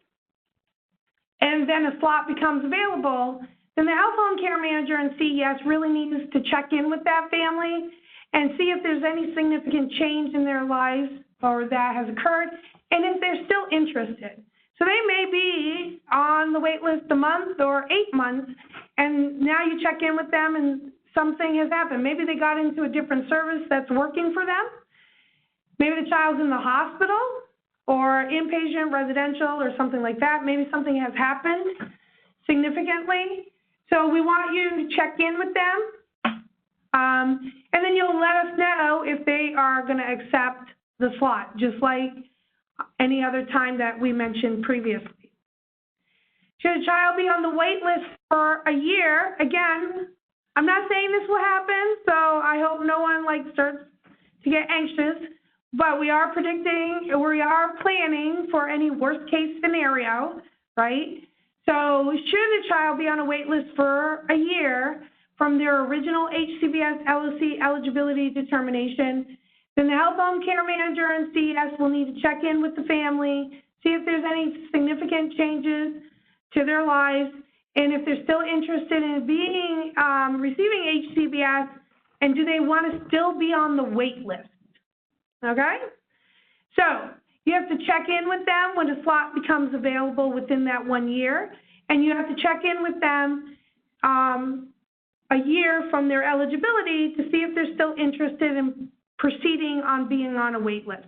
and then a slot becomes available, then the health home care manager and CES really needs to check in with that family and see if there's any significant change in their lives or that has occurred, and if they're still interested. So they may be on the wait list a month or 8 months, and now you check in with them and something has happened. Maybe they got into a different service that's working for them. Maybe the child's in the hospital or inpatient, residential, or something like that. Maybe something has happened significantly. So we want you to check in with them, and then you'll let us know if they are going to accept the slot, just like any other time that we mentioned previously. Should a child be on the wait list for a year? Again, I'm not saying this will happen, so I hope no one starts to get anxious. But we are planning for any worst case scenario, right? So should a child be on a wait list for a year from their original HCBS LOC eligibility determination, then the health home care manager and CES will need to check in with the family, see if there's any significant changes to their lives, and if they're still interested in being receiving HCBS, and do they want to still be on the wait list. Okay? So you have to check in with them when a slot becomes available within that 1 year, and you have to check in with them a year from their eligibility to see if they're still interested in proceeding on being on a wait list.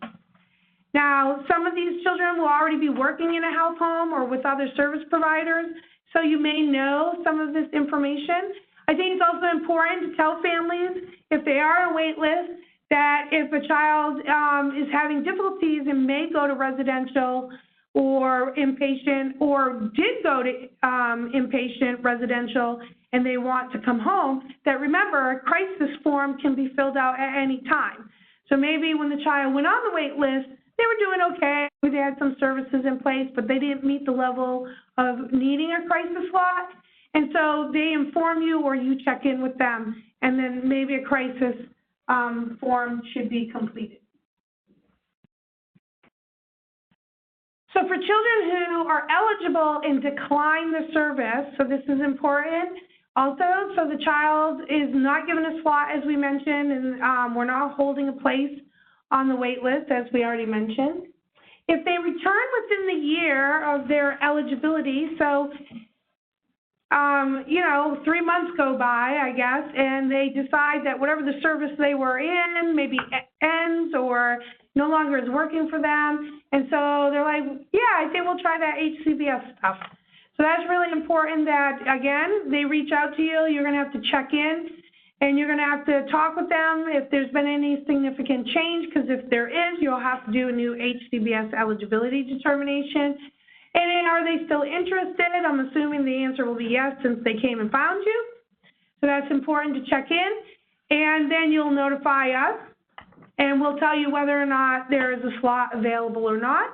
Now, some of these children will already be working in a health home or with other service providers, so you may know some of this information. I think it's also important to tell families, if they are on a wait list, that if a child is having difficulties and may go to residential or inpatient, or did go to inpatient, residential, and they want to come home, that remember, a crisis form can be filled out at any time. So maybe when the child went on the wait list, they were doing okay, they had some services in place, but they didn't meet the level of needing a crisis slot, and so they inform you or you check in with them, and then maybe a crisis form should be completed. So for children who are eligible and decline the service, so this is important also, so the child is not given a slot, as we mentioned, and we're not holding a place on the wait list, as we already mentioned. If they return within the year of their eligibility, so 3 months go by, I guess, and they decide that whatever the service they were in maybe ends or no longer is working for them, and so they're like, yeah, I think we'll try that HCBS stuff. So that's really important that, again, they reach out to you. You're going to have to check in, and you're going to have to talk with them if there's been any significant change, because if there is, you'll have to do a new HCBS eligibility determination. And then are they still interested? I'm assuming the answer will be yes, since they came and found you. So that's important to check in. And then you'll notify us, and we'll tell you whether or not there is a slot available or not.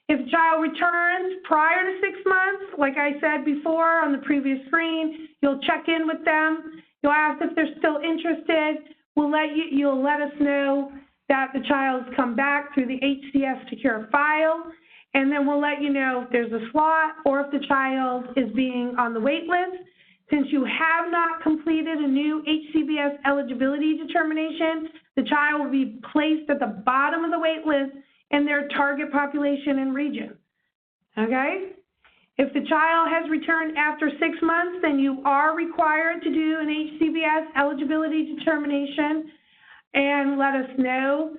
If a child returns prior to 6 months, like I said before on the previous screen, you'll check in with them. You'll ask if they're still interested. You'll let us know that the child's come back through the HCS secure file, and then we'll let you know if there's a slot or if the child is being on the wait list. Since you have not completed a new HCBS eligibility determination, the child will be placed at the bottom of the wait list in their target population and region, okay? If the child has returned after 6 months, then you are required to do an HCBS eligibility determination and let us know.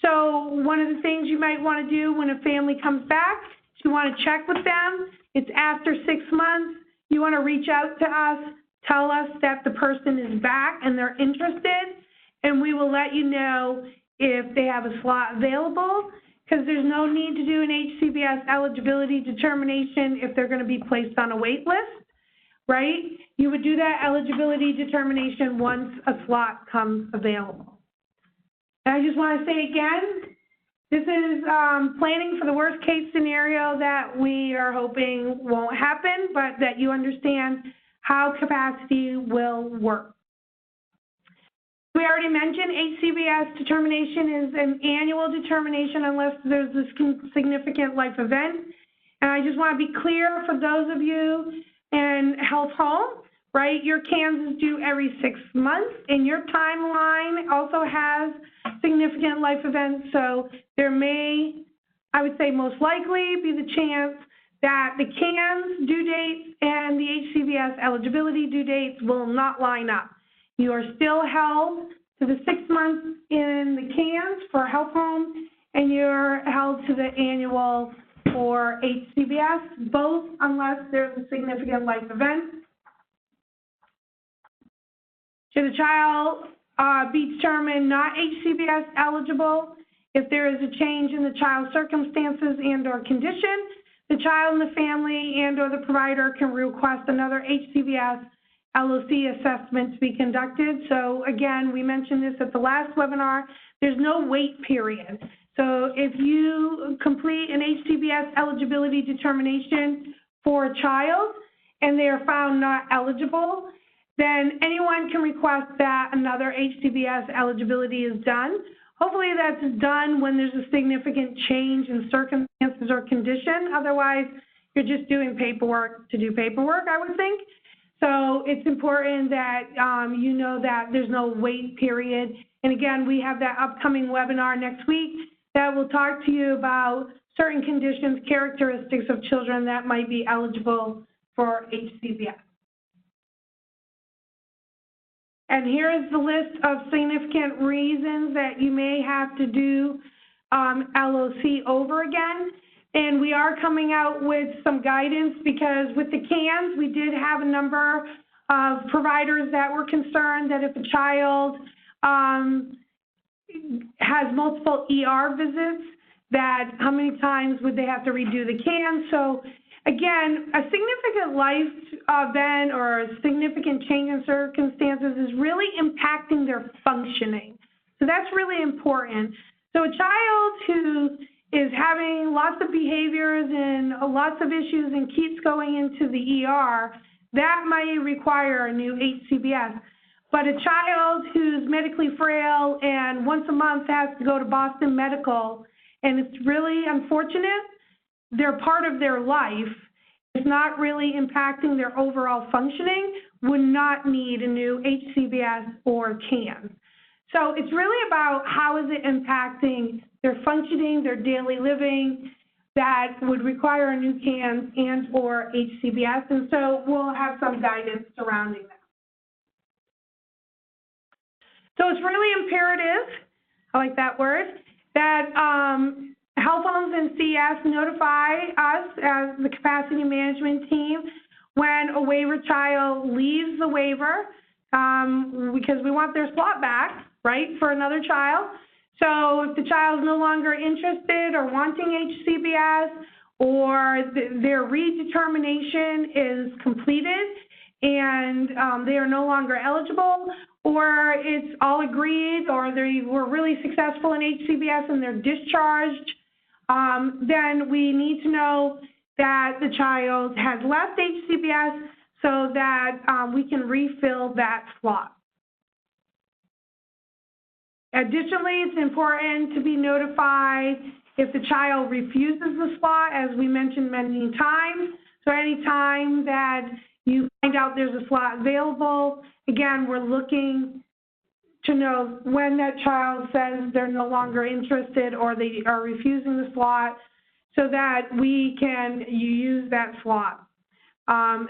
So one of the things you might want to do when a family comes back, you want to check with them. It's after 6 months. you want to reach out to us, tell us that the person is back and they're interested, and we will let you know if they have a slot available, because there's no need to do an HCBS eligibility determination if they're going to be placed on a wait list, right? You would do that eligibility determination once a slot comes available. And I just want to say again, this is planning for the worst case scenario that we are hoping won't happen, but that you understand how capacity will work. We already mentioned HCBS determination is an annual determination unless there's a significant life event. And I just want to be clear for those of you in health home, right? Your CANS is due every 6 months, and your timeline also has significant life events. So there may, I would say most likely, be the chance that the CANS due dates and the HCBS eligibility due dates will not line up. You are still held to the 6 months in the CANS for health home, and you're held to the annual for HCBS, both unless there's a significant life event. Should a child be determined not HCBS eligible, if there is a change in the child's circumstances and/or condition, the child and the family and/or the provider can request another HCBS LOC assessment to be conducted. So again, we mentioned this at the last webinar, there's no wait period. So if you complete an HCBS eligibility determination for a child and they are found not eligible, then anyone can request that another HCBS eligibility is done. Hopefully that's done when there's a significant change in circumstances or condition. Otherwise, you're just doing paperwork to do paperwork, I would think. So it's important that you know that there's no wait period. And again, we have that upcoming webinar next week that will talk to you about certain conditions, characteristics of children that might be eligible for HCBS. And here is the list of significant reasons that you may have to do LOC over again. And we are coming out with some guidance because with the CANS, we did have a number of providers that were concerned that if a child has multiple ER visits, that how many times would they have to redo the CANS. So again, a significant life event or a significant change in circumstances is really impacting their functioning. So that's really important. So a child who is having lots of behaviors and lots of issues and keeps going into the ER, that might require a new HCBS. But a child who's medically frail and once a month has to go to Boston Medical, and it's really unfortunate, they're part of their life, it's not really impacting their overall functioning, would not need a new HCBS or CANS. So it's really about how is it impacting their functioning, their daily living, that would require a new CANS and or HCBS. And so we'll have some guidance surrounding that. So it's really imperative, I like that word, that health homes and CS notify us as the capacity management team when a waiver child leaves the waiver because we want their slot back, right, for another child. So if the child is no longer interested or wanting HCBS or their redetermination is completed and they are no longer eligible, or it's all agreed, or they were really successful in HCBS and they're discharged, then we need to know that the child has left HCBS so that we can refill that slot. Additionally, it's important to be notified if the child refuses the slot, as we mentioned many times. So any time that you find out there's a slot available, again, we're looking to know when that child says they're no longer interested or they are refusing the slot so that we can use that slot.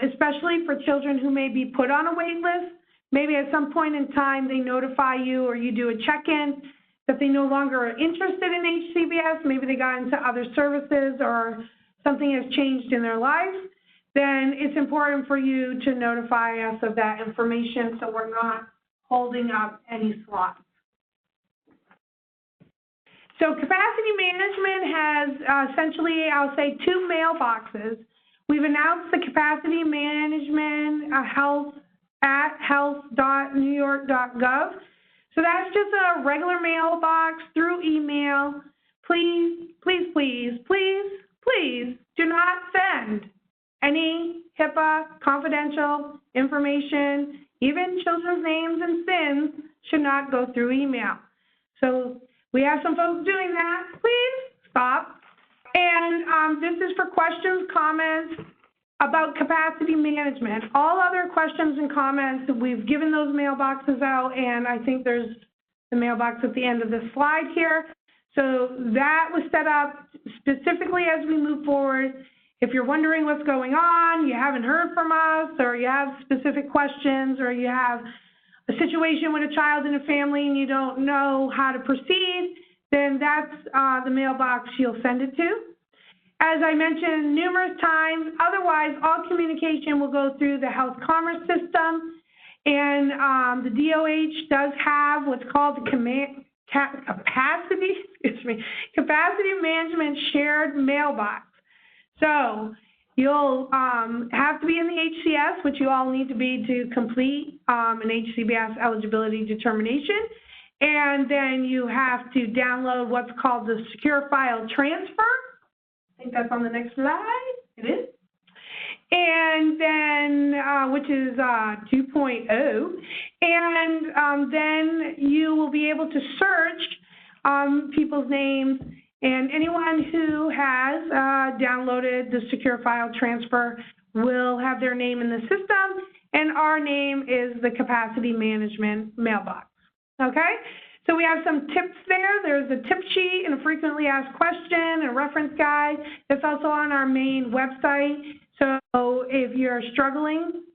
Especially for children who may be put on a wait list. Maybe at some point in time they notify you or you do a check-in that they no longer are interested in HCBS. Maybe they got into other services or something has changed in their lives. then it's important for you to notify us of that information so we're not holding up any slots. So capacity management has essentially, I'll say, two mailboxes. We've announced the capacity management health at health.newyork.gov. So that's just a regular mailbox through email. Please, please, please, please, please do not send any HIPAA confidential information, even children's names and SINs should not go through email. So we have some folks doing that. Please stop. And this is for questions, comments about capacity management. All other questions and comments, we've given those mailboxes out, and I think there's the mailbox at the end of the slide here. So that was set up specifically as we move forward. If you're wondering what's going on, you haven't heard from us, or you have specific questions, or you have a situation with a child in a family and you don't know how to proceed, then that's the mailbox you'll send it to. As I mentioned numerous times, otherwise all communication will go through the health commerce system, and the DOH does have what's called the capacity management shared mailbox. So you'll have to be in the HCS, which you all need to be to complete an HCBS eligibility determination. And then you have to download what's called the secure file transfer. I think that's on the next slide. It is. And then, which is 2.0. And then you will be able to search people's names, and anyone who has downloaded the secure file transfer will have their name in the system, and our name is the capacity management mailbox. Okay? So we have some tips there. There's a tip sheet and a frequently asked question, a reference guide. That's also on our main website. So if you're struggling,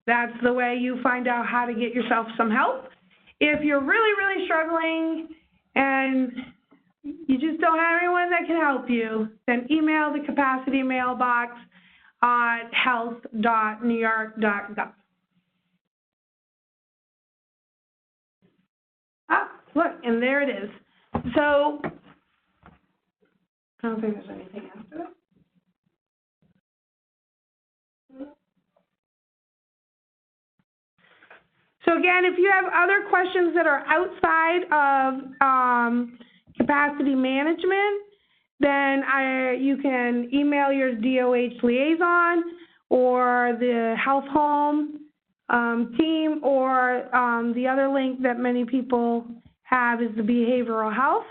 that's the way you find out how to get yourself some help. If you're really, really struggling and you just don't have anyone that can help you, then email the capacity mailbox at health.newyork.gov. Ah, look, and there it is. So I don't think there's anything after that. So again, if you have other questions that are outside of capacity management, then you can email your DOH liaison or the health home team, or the other link that many people have is the behavioral health.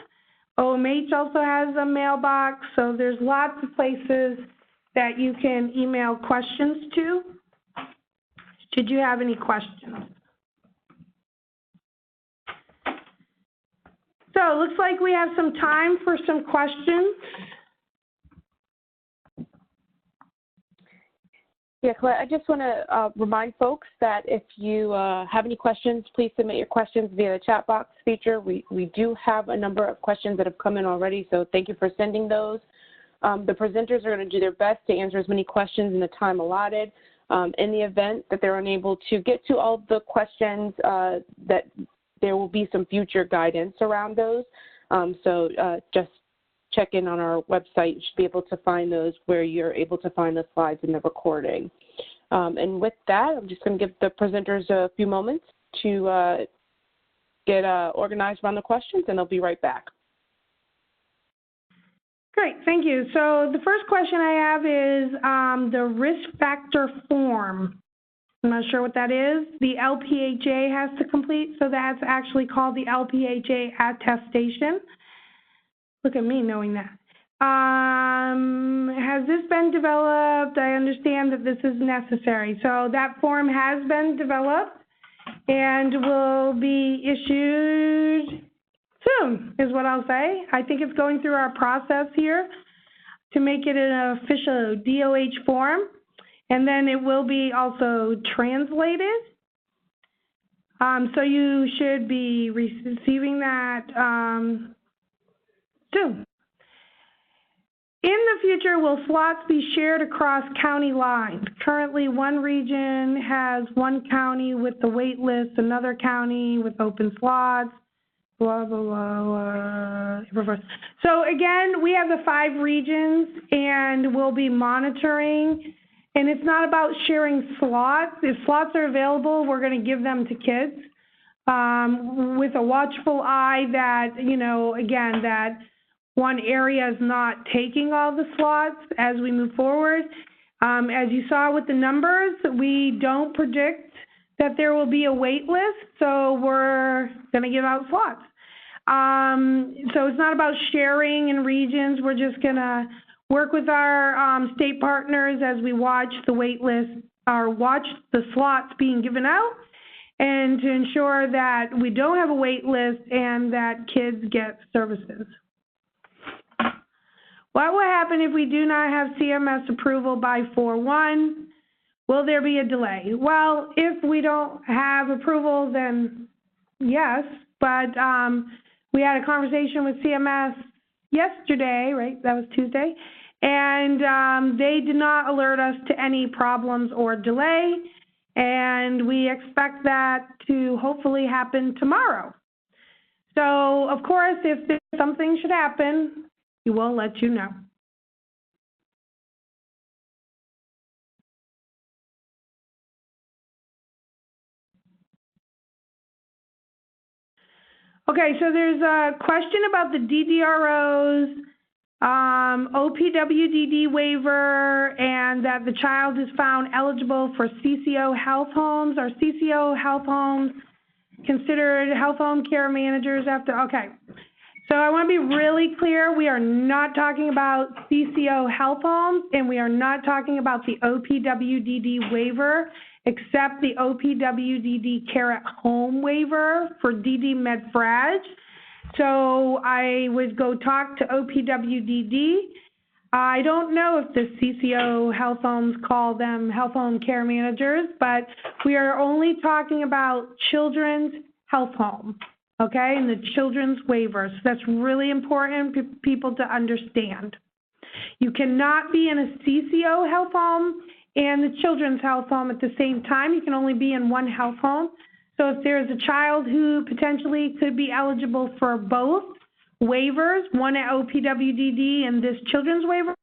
OMH also has a mailbox, so there's lots of places that you can email questions to. Should you have any questions? So it looks like we have some time for some questions. Yeah, Colette, I just want to remind folks that if you have any questions, please submit your questions via the chat box feature. We do have a number of questions that have come in already, so thank you for sending those. The presenters are going to do their best to answer as many questions in the time allotted. In the event that they're unable to get to all the questions, that there will be some future guidance around those. So just check in on our website. You should be able to find those where you're able to find the slides in the recording. And with that, I'm just going to give the presenters a few moments to get organized around the questions, and they'll be right back. Great, thank you. So the first question I have is the risk factor form. I'm not sure what that is. The LPHA has to complete, so that's actually called the LPHA attestation. Look at me knowing that. Has this been developed? I understand that this is necessary. So that form has been developed and will be issued soon, is what I'll say. I think it's going through our process here to make it an official DOH form. And then it will be also translated. So you should be receiving that soon. In the future, will slots be shared across county lines? Currently, one region has one county with the wait list, another county with open slots, blah, blah, blah, blah. So again, we have the 5 regions, and we'll be monitoring. And it's not about sharing slots. If slots are available, we're going to give them to kids with a watchful eye that, you know, again, that one area is not taking all the slots as we move forward. As you saw with the numbers, we don't predict that there will be a wait list, so we're going to give out slots. So it's not about sharing in regions. We're just going to work with our state partners as we watch the wait list or watch the slots being given out, and to ensure that we don't have a wait list and that kids get services. What will happen if we do not have CMS approval by 4/1? Will there be a delay? Well, if we don't have approval, then yes, but we had a conversation with CMS yesterday, right? That was Tuesday, and they did not alert us to any problems or delay, and we expect that to hopefully happen tomorrow. So, of course, if something should happen, we will let you know. Okay, so there's a question about the DDROs, OPWDD waiver, and that the child is found eligible for CCO health homes. Are CCO health homes considered health home care managers after? Okay. So I want to be really clear, we are not talking about CCO health homes, and we are not talking about the OPWDD waiver, except the OPWDD care at home waiver for DD Med-Frag. So I would go talk to OPWDD. I don't know if the CCO health homes call them health home care managers, but we are only talking about children's health home. Okay, and the children's waivers. That's really important for people to understand. You cannot be in a CCO health home and the children's health home at the same time. You can only be in one health home. So if there's a child who potentially could be eligible for both waivers, one at OPWDD and this children's waiver,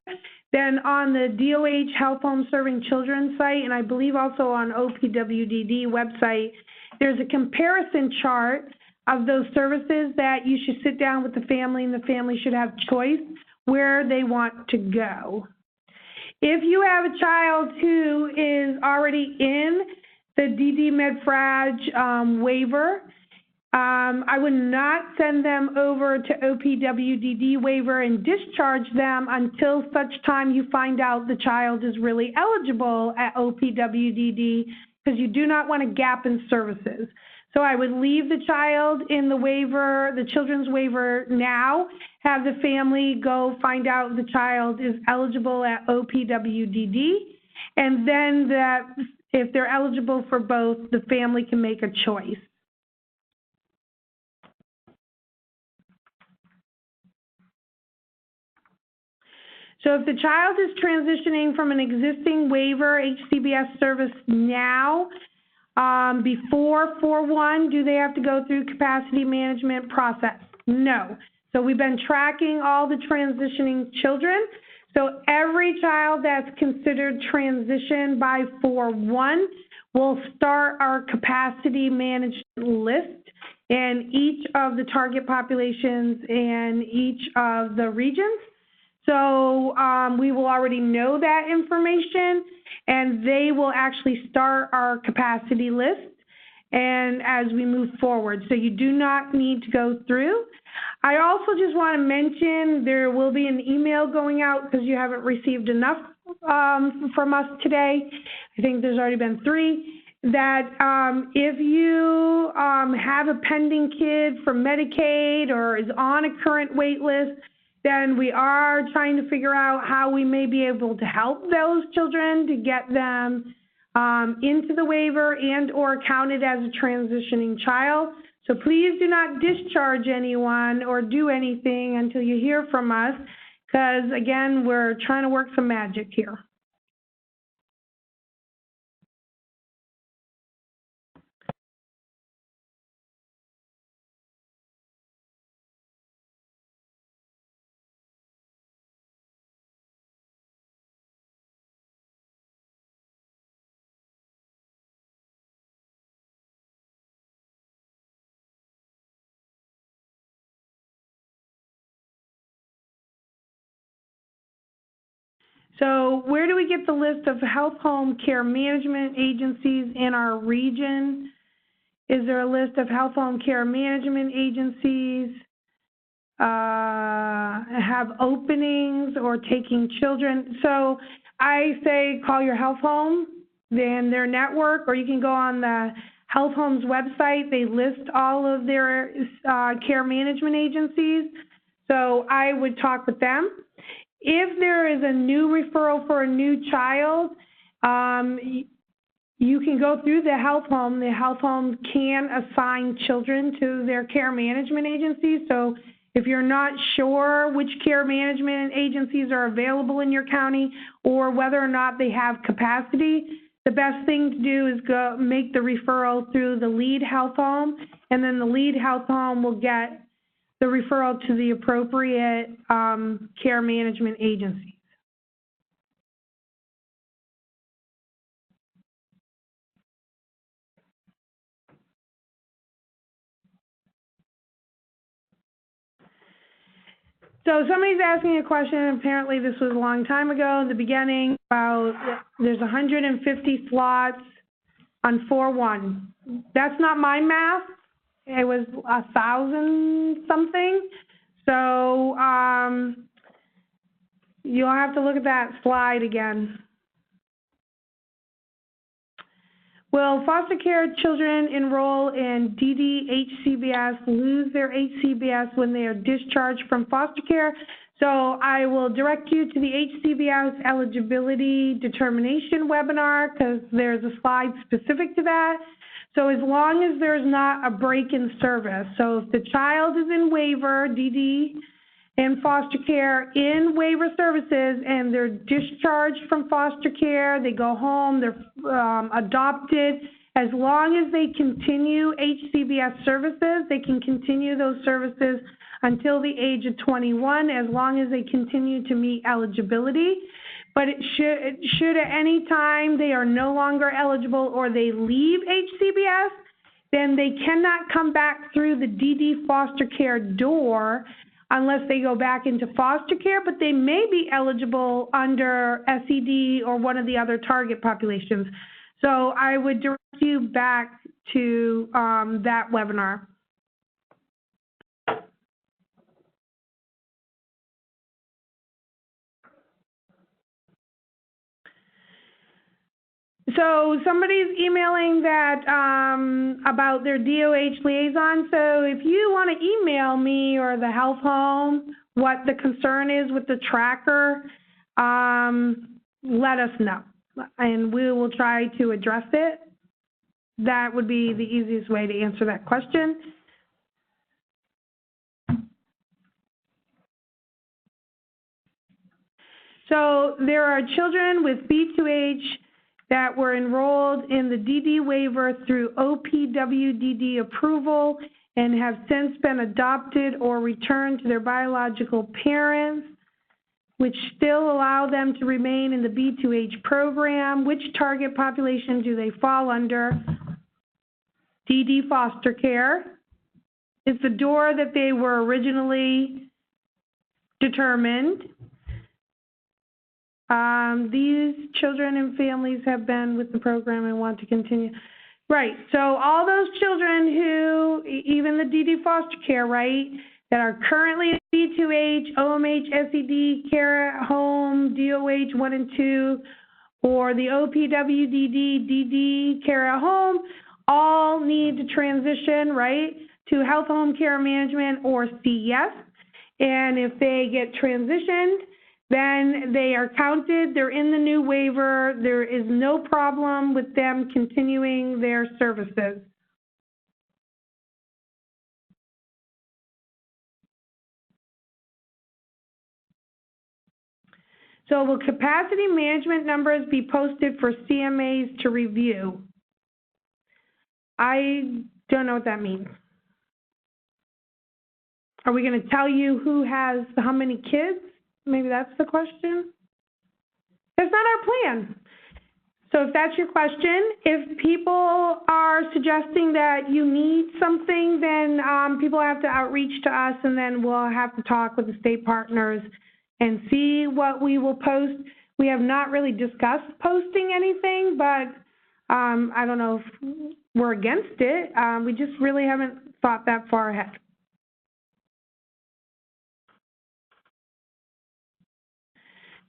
then on the DOH Health Home Serving Children site, and I believe also on OPWDD website, there's a comparison chart of those services that you should sit down with the family, and the family should have choice where they want to go. If you have a child who is already in the DD Med-Frag waiver, I would not send them over to OPWDD waiver and discharge them until such time you find out the child is really eligible at OPWDD, because you do not want a gap in services. So I would leave the child in the waiver, the children's waiver now, have the family go find out the child is eligible at OPWDD, and then that if they're eligible for both, the family can make a choice. So if the child is transitioning from an existing waiver HCBS service now, before 4/1, do they have to go through capacity management process? No. So we've been tracking all the transitioning children. So every child that's considered transition by 4/1 will start our capacity management list in each of the target populations in each of the regions. So we will already know that information, and they will actually start our capacity list and as we move forward. So you do not need to go through. I also just want to mention there will be an email going out because you haven't received enough from us today. I think there's already been 3. That if you have a pending kid for Medicaid or is on a current wait list, then we are trying to figure out how we may be able to help those children to get them into the waiver and or counted as a transitioning child. So please do not discharge anyone or do anything until you hear from us, because, again, we're trying to work some magic here. So where do we get the list of health home care management agencies in our region? Is there a list of health home care management agencies have openings or taking children? So I say call your health home, then their network, or you can go on the health home's website. They list all of their care management agencies. So I would talk with them. If there is a new referral for a new child, you can go through the health home. The health home can assign children to their care management agencies. So if you're not sure which care management agencies are available in your county or whether or not they have capacity, the best thing to do is go make the referral through the lead health home, and then the lead health home will get the referral to the appropriate care management agency. So somebody's asking a question, apparently this was a long time ago in the beginning, about there's 150 slots on 4-1. That's not my math. It was 1,000 something. So you'll have to look at that slide again. Will foster care children enroll in HCBS lose their HCBS when they are discharged from foster care? So I will direct you to the HCBS eligibility determination webinar because there's a slide specific to that. So as long as there's not a break in service, so if the child is in waiver, DD, and foster care in waiver services and they're discharged from foster care, they go home, they're adopted, as long as they continue HCBS services, they can continue those services until the age of 21, as long as they continue to meet eligibility. But it should at any time they are no longer eligible or they leave HCBS, then they cannot come back through the DD foster care door unless they go back into foster care, but they may be eligible under SED or one of the other target populations. So I would direct you back to that webinar. So somebody's emailing that about their DOH liaison. So if you want to email me or the health home what the concern is with the tracker, let us know, and we will try to address it. That would be the easiest way to answer that question. So there are children with B2H that were enrolled in the DD waiver through OPWDD approval and have since been adopted or returned to their biological parents, which still allow them to remain in the B2H program. Which target population do they fall under? DD foster care. It's the door that they were originally determined. These children and families have been with the program and want to continue. Right, so all those children who, even the DD foster care, right, that are currently at B2H, OMH, SED, care at home, DOH 1 and 2, or the OPWDD, DD, care at home, all need to transition, right, to health home care management or CES. And if they get transitioned, then they are counted, they're in the new waiver, there is no problem with them continuing their services. So will capacity management numbers be posted for CMAs to review? I don't know what that means. Are we going to tell you who has how many kids? Maybe that's the question. That's not our plan. So if that's your question, if people are suggesting that you need something, then people have to outreach to us, and then we'll have to talk with the state partners and see what we will post. We have not really discussed posting anything, but I don't know if we're against it. We just really haven't thought that far ahead.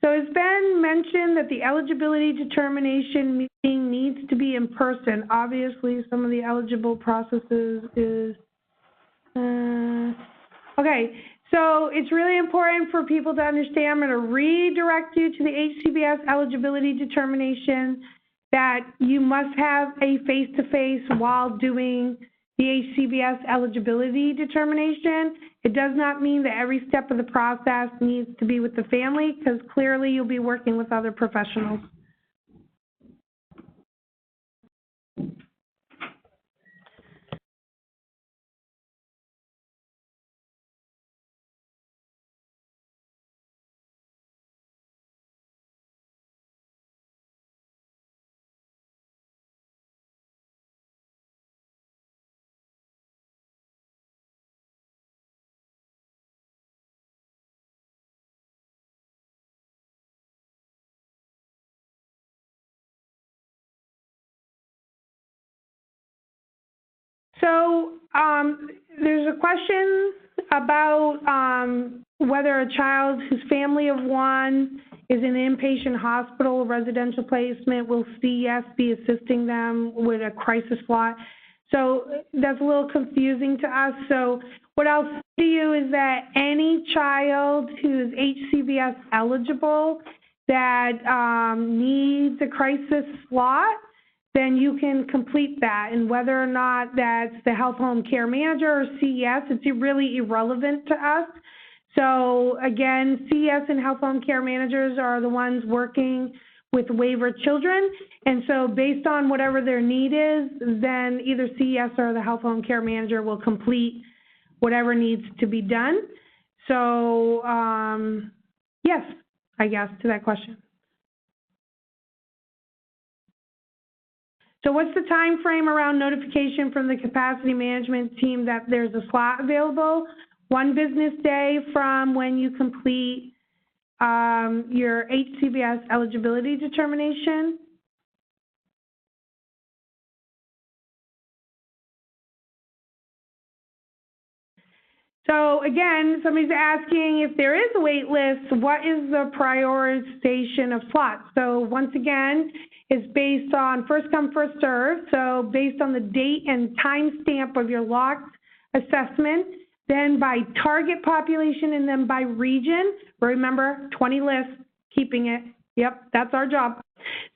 So it's been mentioned that the eligibility determination meeting needs to be in person. Obviously, some of the eligible processes is, okay. So it's really important for people to understand. I'm going to redirect you to the HCBS eligibility determination, that you must have a face-to-face while doing the HCBS eligibility determination. It does not mean that every step of the process needs to be with the family, because clearly you'll be working with other professionals. So there's a question about whether a child whose family of one is in an inpatient hospital or residential placement, will CES be assisting them with a crisis slot? So that's a little confusing to us. So what I'll say to you is that any child who is HCBS eligible that needs a crisis slot, then you can complete that. And whether or not that's the health home care manager or CES, it's really irrelevant to us. So again, CES and health home care managers are the ones working with waiver children. And so based on whatever their need is, then either CES or the health home care manager will complete whatever needs to be done. So yes, I guess, to that question. So what's the time frame around notification from the capacity management team that there's a slot available? 1 business day from when you complete your HCBS eligibility determination. So again, somebody's asking if there is a wait list, what is the prioritization of slots? So once again, it's based on first come, first serve. So based on the date and time stamp of your locked assessment, then by target population, and then by region. Remember, 20 lists, keeping it. Yep, that's our job.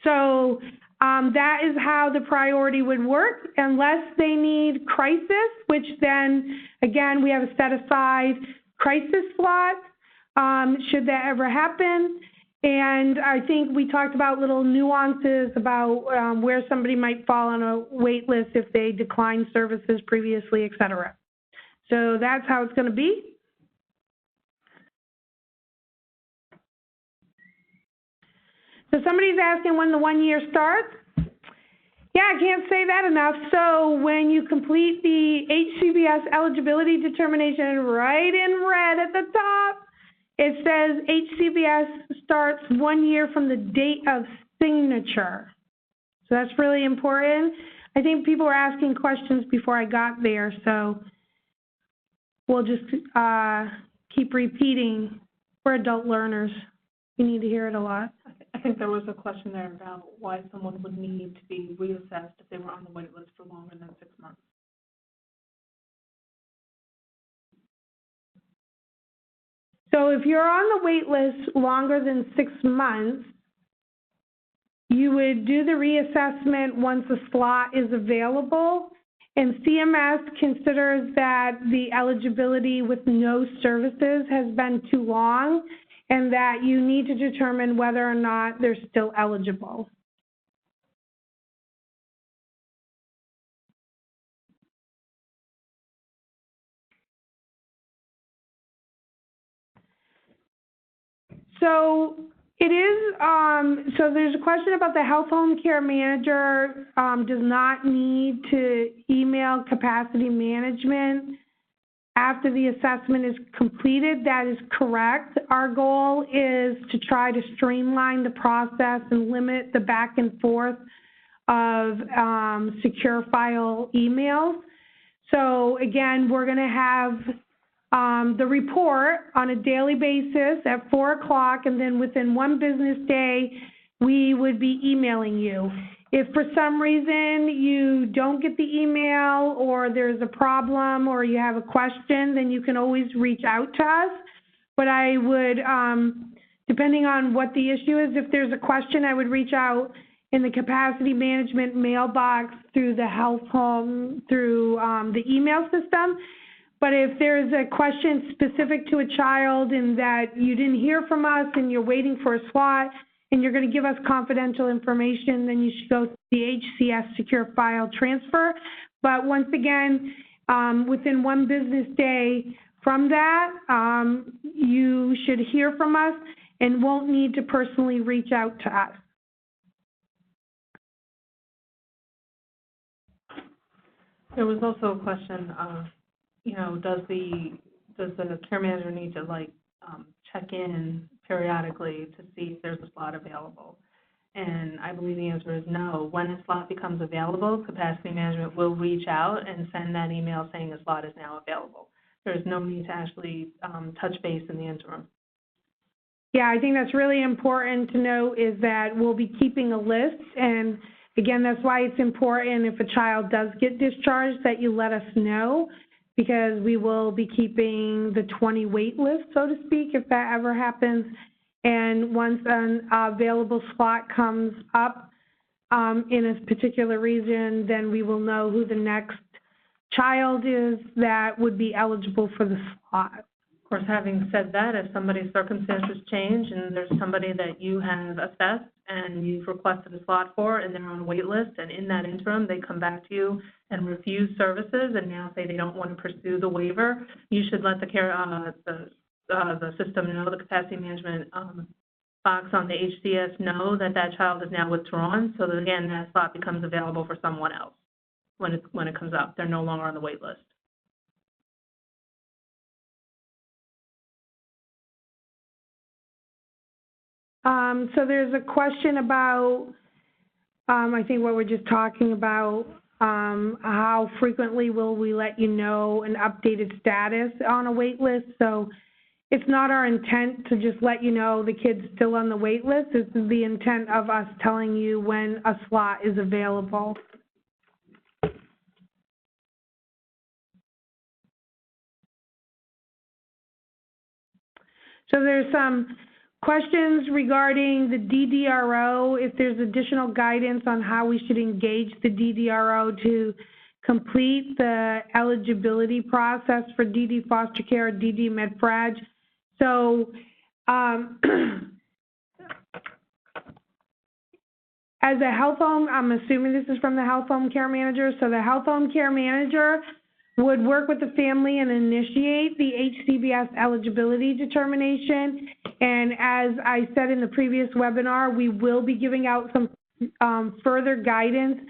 So that is how the priority would work, unless they need crisis, which then, again, we have a set aside crisis slot, should that ever happen. And I think we talked about little nuances about where somebody might fall on a wait list if they declined services previously, et cetera. So that's how it's going to be. So somebody's asking when the 1 year starts. Yeah, I can't say that enough. So when you complete the HCBS eligibility determination, right in red at the top, it says HCBS starts 1 year from the date of signature. So that's really important. I think people were asking questions before I got there, so we'll just keep repeating. We're adult learners. We need to hear it a lot. I think there was a question there about why someone would need to be reassessed if they were on the wait list for longer than 6 months. So if you're on the wait list longer than 6 months, you would do the reassessment once a slot is available, and CMS considers that the eligibility with no services has been too long, and that you need to determine whether or not they're still eligible. So it is, so there's a question about the health home care manager does not need to email capacity management after the assessment is completed. That is correct. Our goal is to try to streamline the process and limit the back and forth of secure file emails. So again, we're going to have the report on a daily basis at 4 o'clock, and then within 1 business day, we would be emailing you. If for some reason you don't get the email or there's a problem or you have a question, then you can always reach out to us. But I would, depending on what the issue is, if there's a question, I would reach out in the capacity management mailbox through the health home, through the email system. But if there's a question specific to a child and that you didn't hear from us and you're waiting for a slot and you're going to give us confidential information, then you should go to the HCS secure file transfer. But once again, within 1 business day from that, you should hear from us and won't need to personally reach out to us. There was also a question of, does the care manager need to check in periodically to see if there's a slot available? And I believe the answer is no. When a slot becomes available, capacity management will reach out and send that email saying a slot is now available. There is no need to actually touch base in the interim. Yeah, I think that's really important to know is that we'll be keeping a list, and again, that's why it's important if a child does get discharged that you let us know, because we will be keeping the 20 wait list, so to speak, if that ever happens. And once an available slot comes up in a particular region, then we will know who the next child is that would be eligible for the slot. Of course, having said that, if somebody's circumstances change and there's somebody that you have assessed and you've requested a slot for and they're on a wait list, and in that interim they come back to you and refuse services and now say they don't want to pursue the waiver, you should let the system know, the capacity management box on the HCS know that that child is now withdrawn, so that again that slot becomes available for someone else when it comes up. They're no longer on the wait list. So there's a question about, I think what we're just talking about, how frequently will we let you know an updated status on a wait list. So it's not our intent to just let you know the kid's still on the wait list. This is the intent of us telling you when a slot is available. So there's some questions regarding the DDRO, if there's additional guidance on how we should engage the DDRO to complete the eligibility process for DD foster care or DD med-frag. So as a health home, I'm assuming this is from the health home care manager, so the health home care manager would work with the family and initiate the HCBS eligibility determination. And as I said in the previous webinar, we will be giving out some further guidance.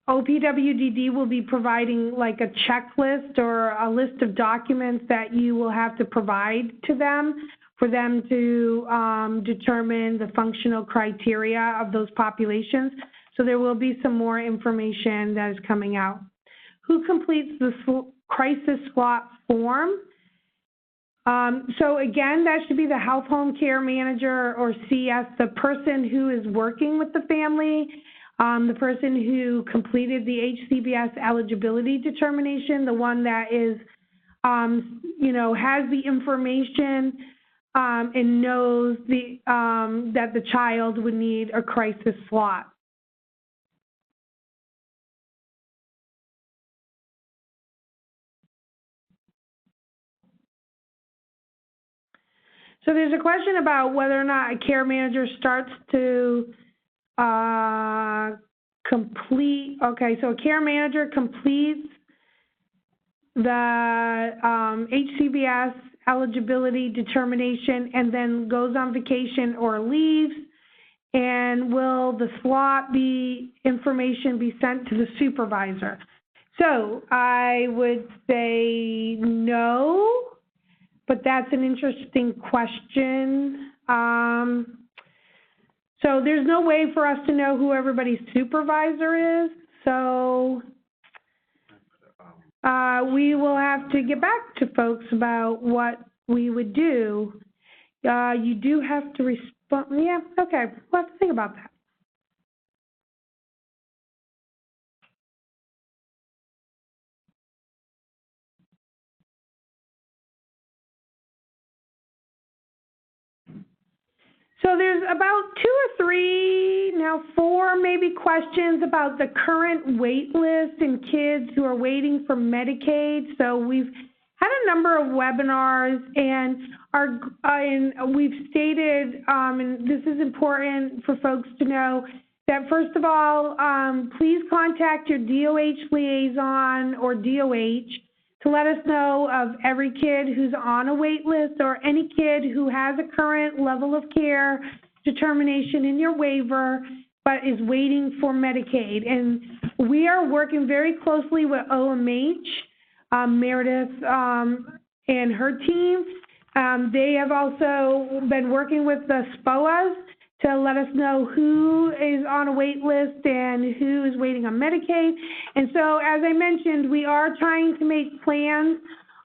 OPWDD will be providing like a checklist or a list of documents that you will have to provide to them for them to determine the functional criteria of those populations. So there will be some more information that is coming out. Who completes the crisis slot form? So again, that should be the health home care manager or CS, the person who is working with the family, the person who completed the HCBS eligibility determination, the one that is, has the information and knows that the child would need a crisis slot. So there's a question about whether or not a care manager starts to complete, okay, so a care manager completes the HCBS eligibility determination and then goes on vacation or leaves, and will the slot information be sent to the supervisor? So I would say no, but that's an interesting question. So there's no way for us to know who everybody's supervisor is, so we will have to get back to folks about what we would do. You do have to respond. Yeah, okay, we'll have to think about that. So there's about 2 or 3, now 4 maybe questions about the current wait list and kids who are waiting for Medicaid. So we've had a number of webinars, and we've stated, and this is important for folks to know, that first of all, please contact your DOH liaison or DOH to let us know of every kid who's on a wait list or any kid who has a current level of care determination in your waiver but is waiting for Medicaid. And we are working very closely with OMH, Meredith and her team. They have also been working with the SPOAs to let us know who is on a wait list and who is waiting on Medicaid. And so, as I mentioned, we are trying to make plans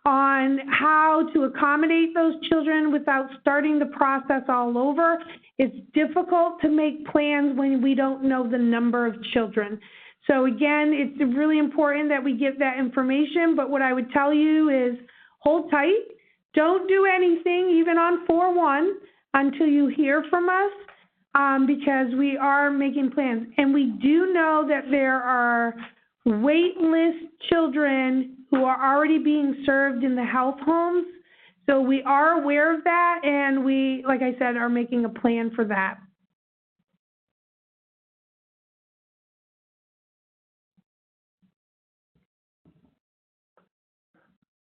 on how to accommodate those children without starting the process all over. It's difficult to make plans when we don't know the number of children. So again, it's really important that we get that information, but what I would tell you is hold tight. Don't do anything, even on 4/1, until you hear from us. Because we are making plans. And we do know that there are wait list children who are already being served in the health homes. So we are aware of that, and we, like I said, are making a plan for that.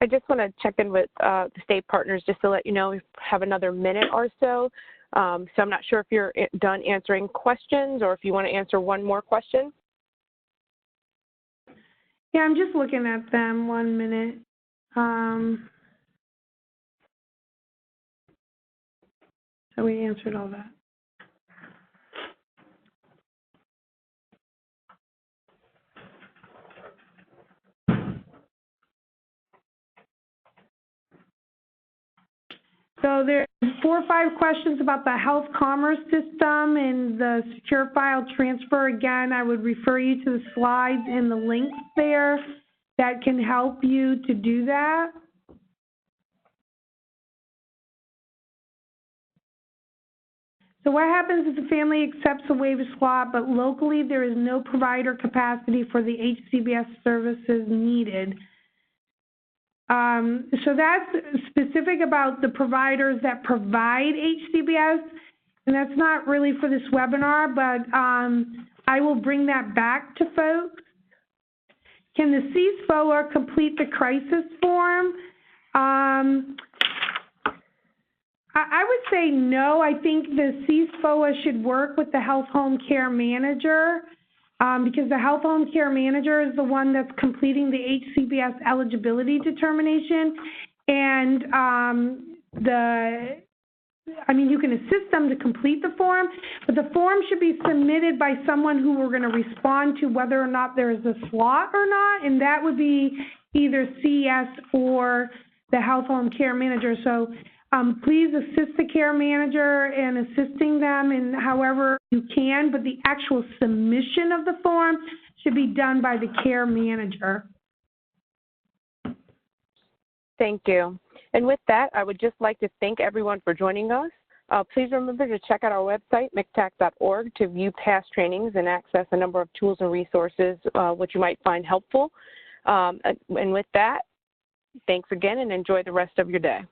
I just want to check in with the state partners just to let you know we have another minute or so. So I'm not sure if you're done answering questions or if you want to answer one more question. Yeah, I'm just looking at them. 1 minute. So we answered all that. So there's 4 or 5 questions about the health commerce system and the secure file transfer. Again, I would refer you to the slides and the links there that can help you to do that. So what happens if the family accepts a waiver slot, but locally there is no provider capacity for the HCBS services needed? So that's specific about the providers that provide HCBS, and that's not really for this webinar, but I will bring that back to folks. Can the CSFOA complete the crisis form? I would say no. I think the CSFOA should work with the health home care manager because the health home care manager is the one that's completing the HCBS eligibility determination. And you can assist them to complete the form, but the form should be submitted by someone who we're going to respond to whether or not there is a slot or not, and that would be either CS or the health home care manager. So please assist the care manager in assisting them in however you can, but the actual submission of the form should be done by the care manager. Thank you. And with that, I would just like to thank everyone for joining us. Please remember to check out our website, mctac.org, to view past trainings and access a number of tools and resources which you might find helpful. And with that, thanks again and enjoy the rest of your day.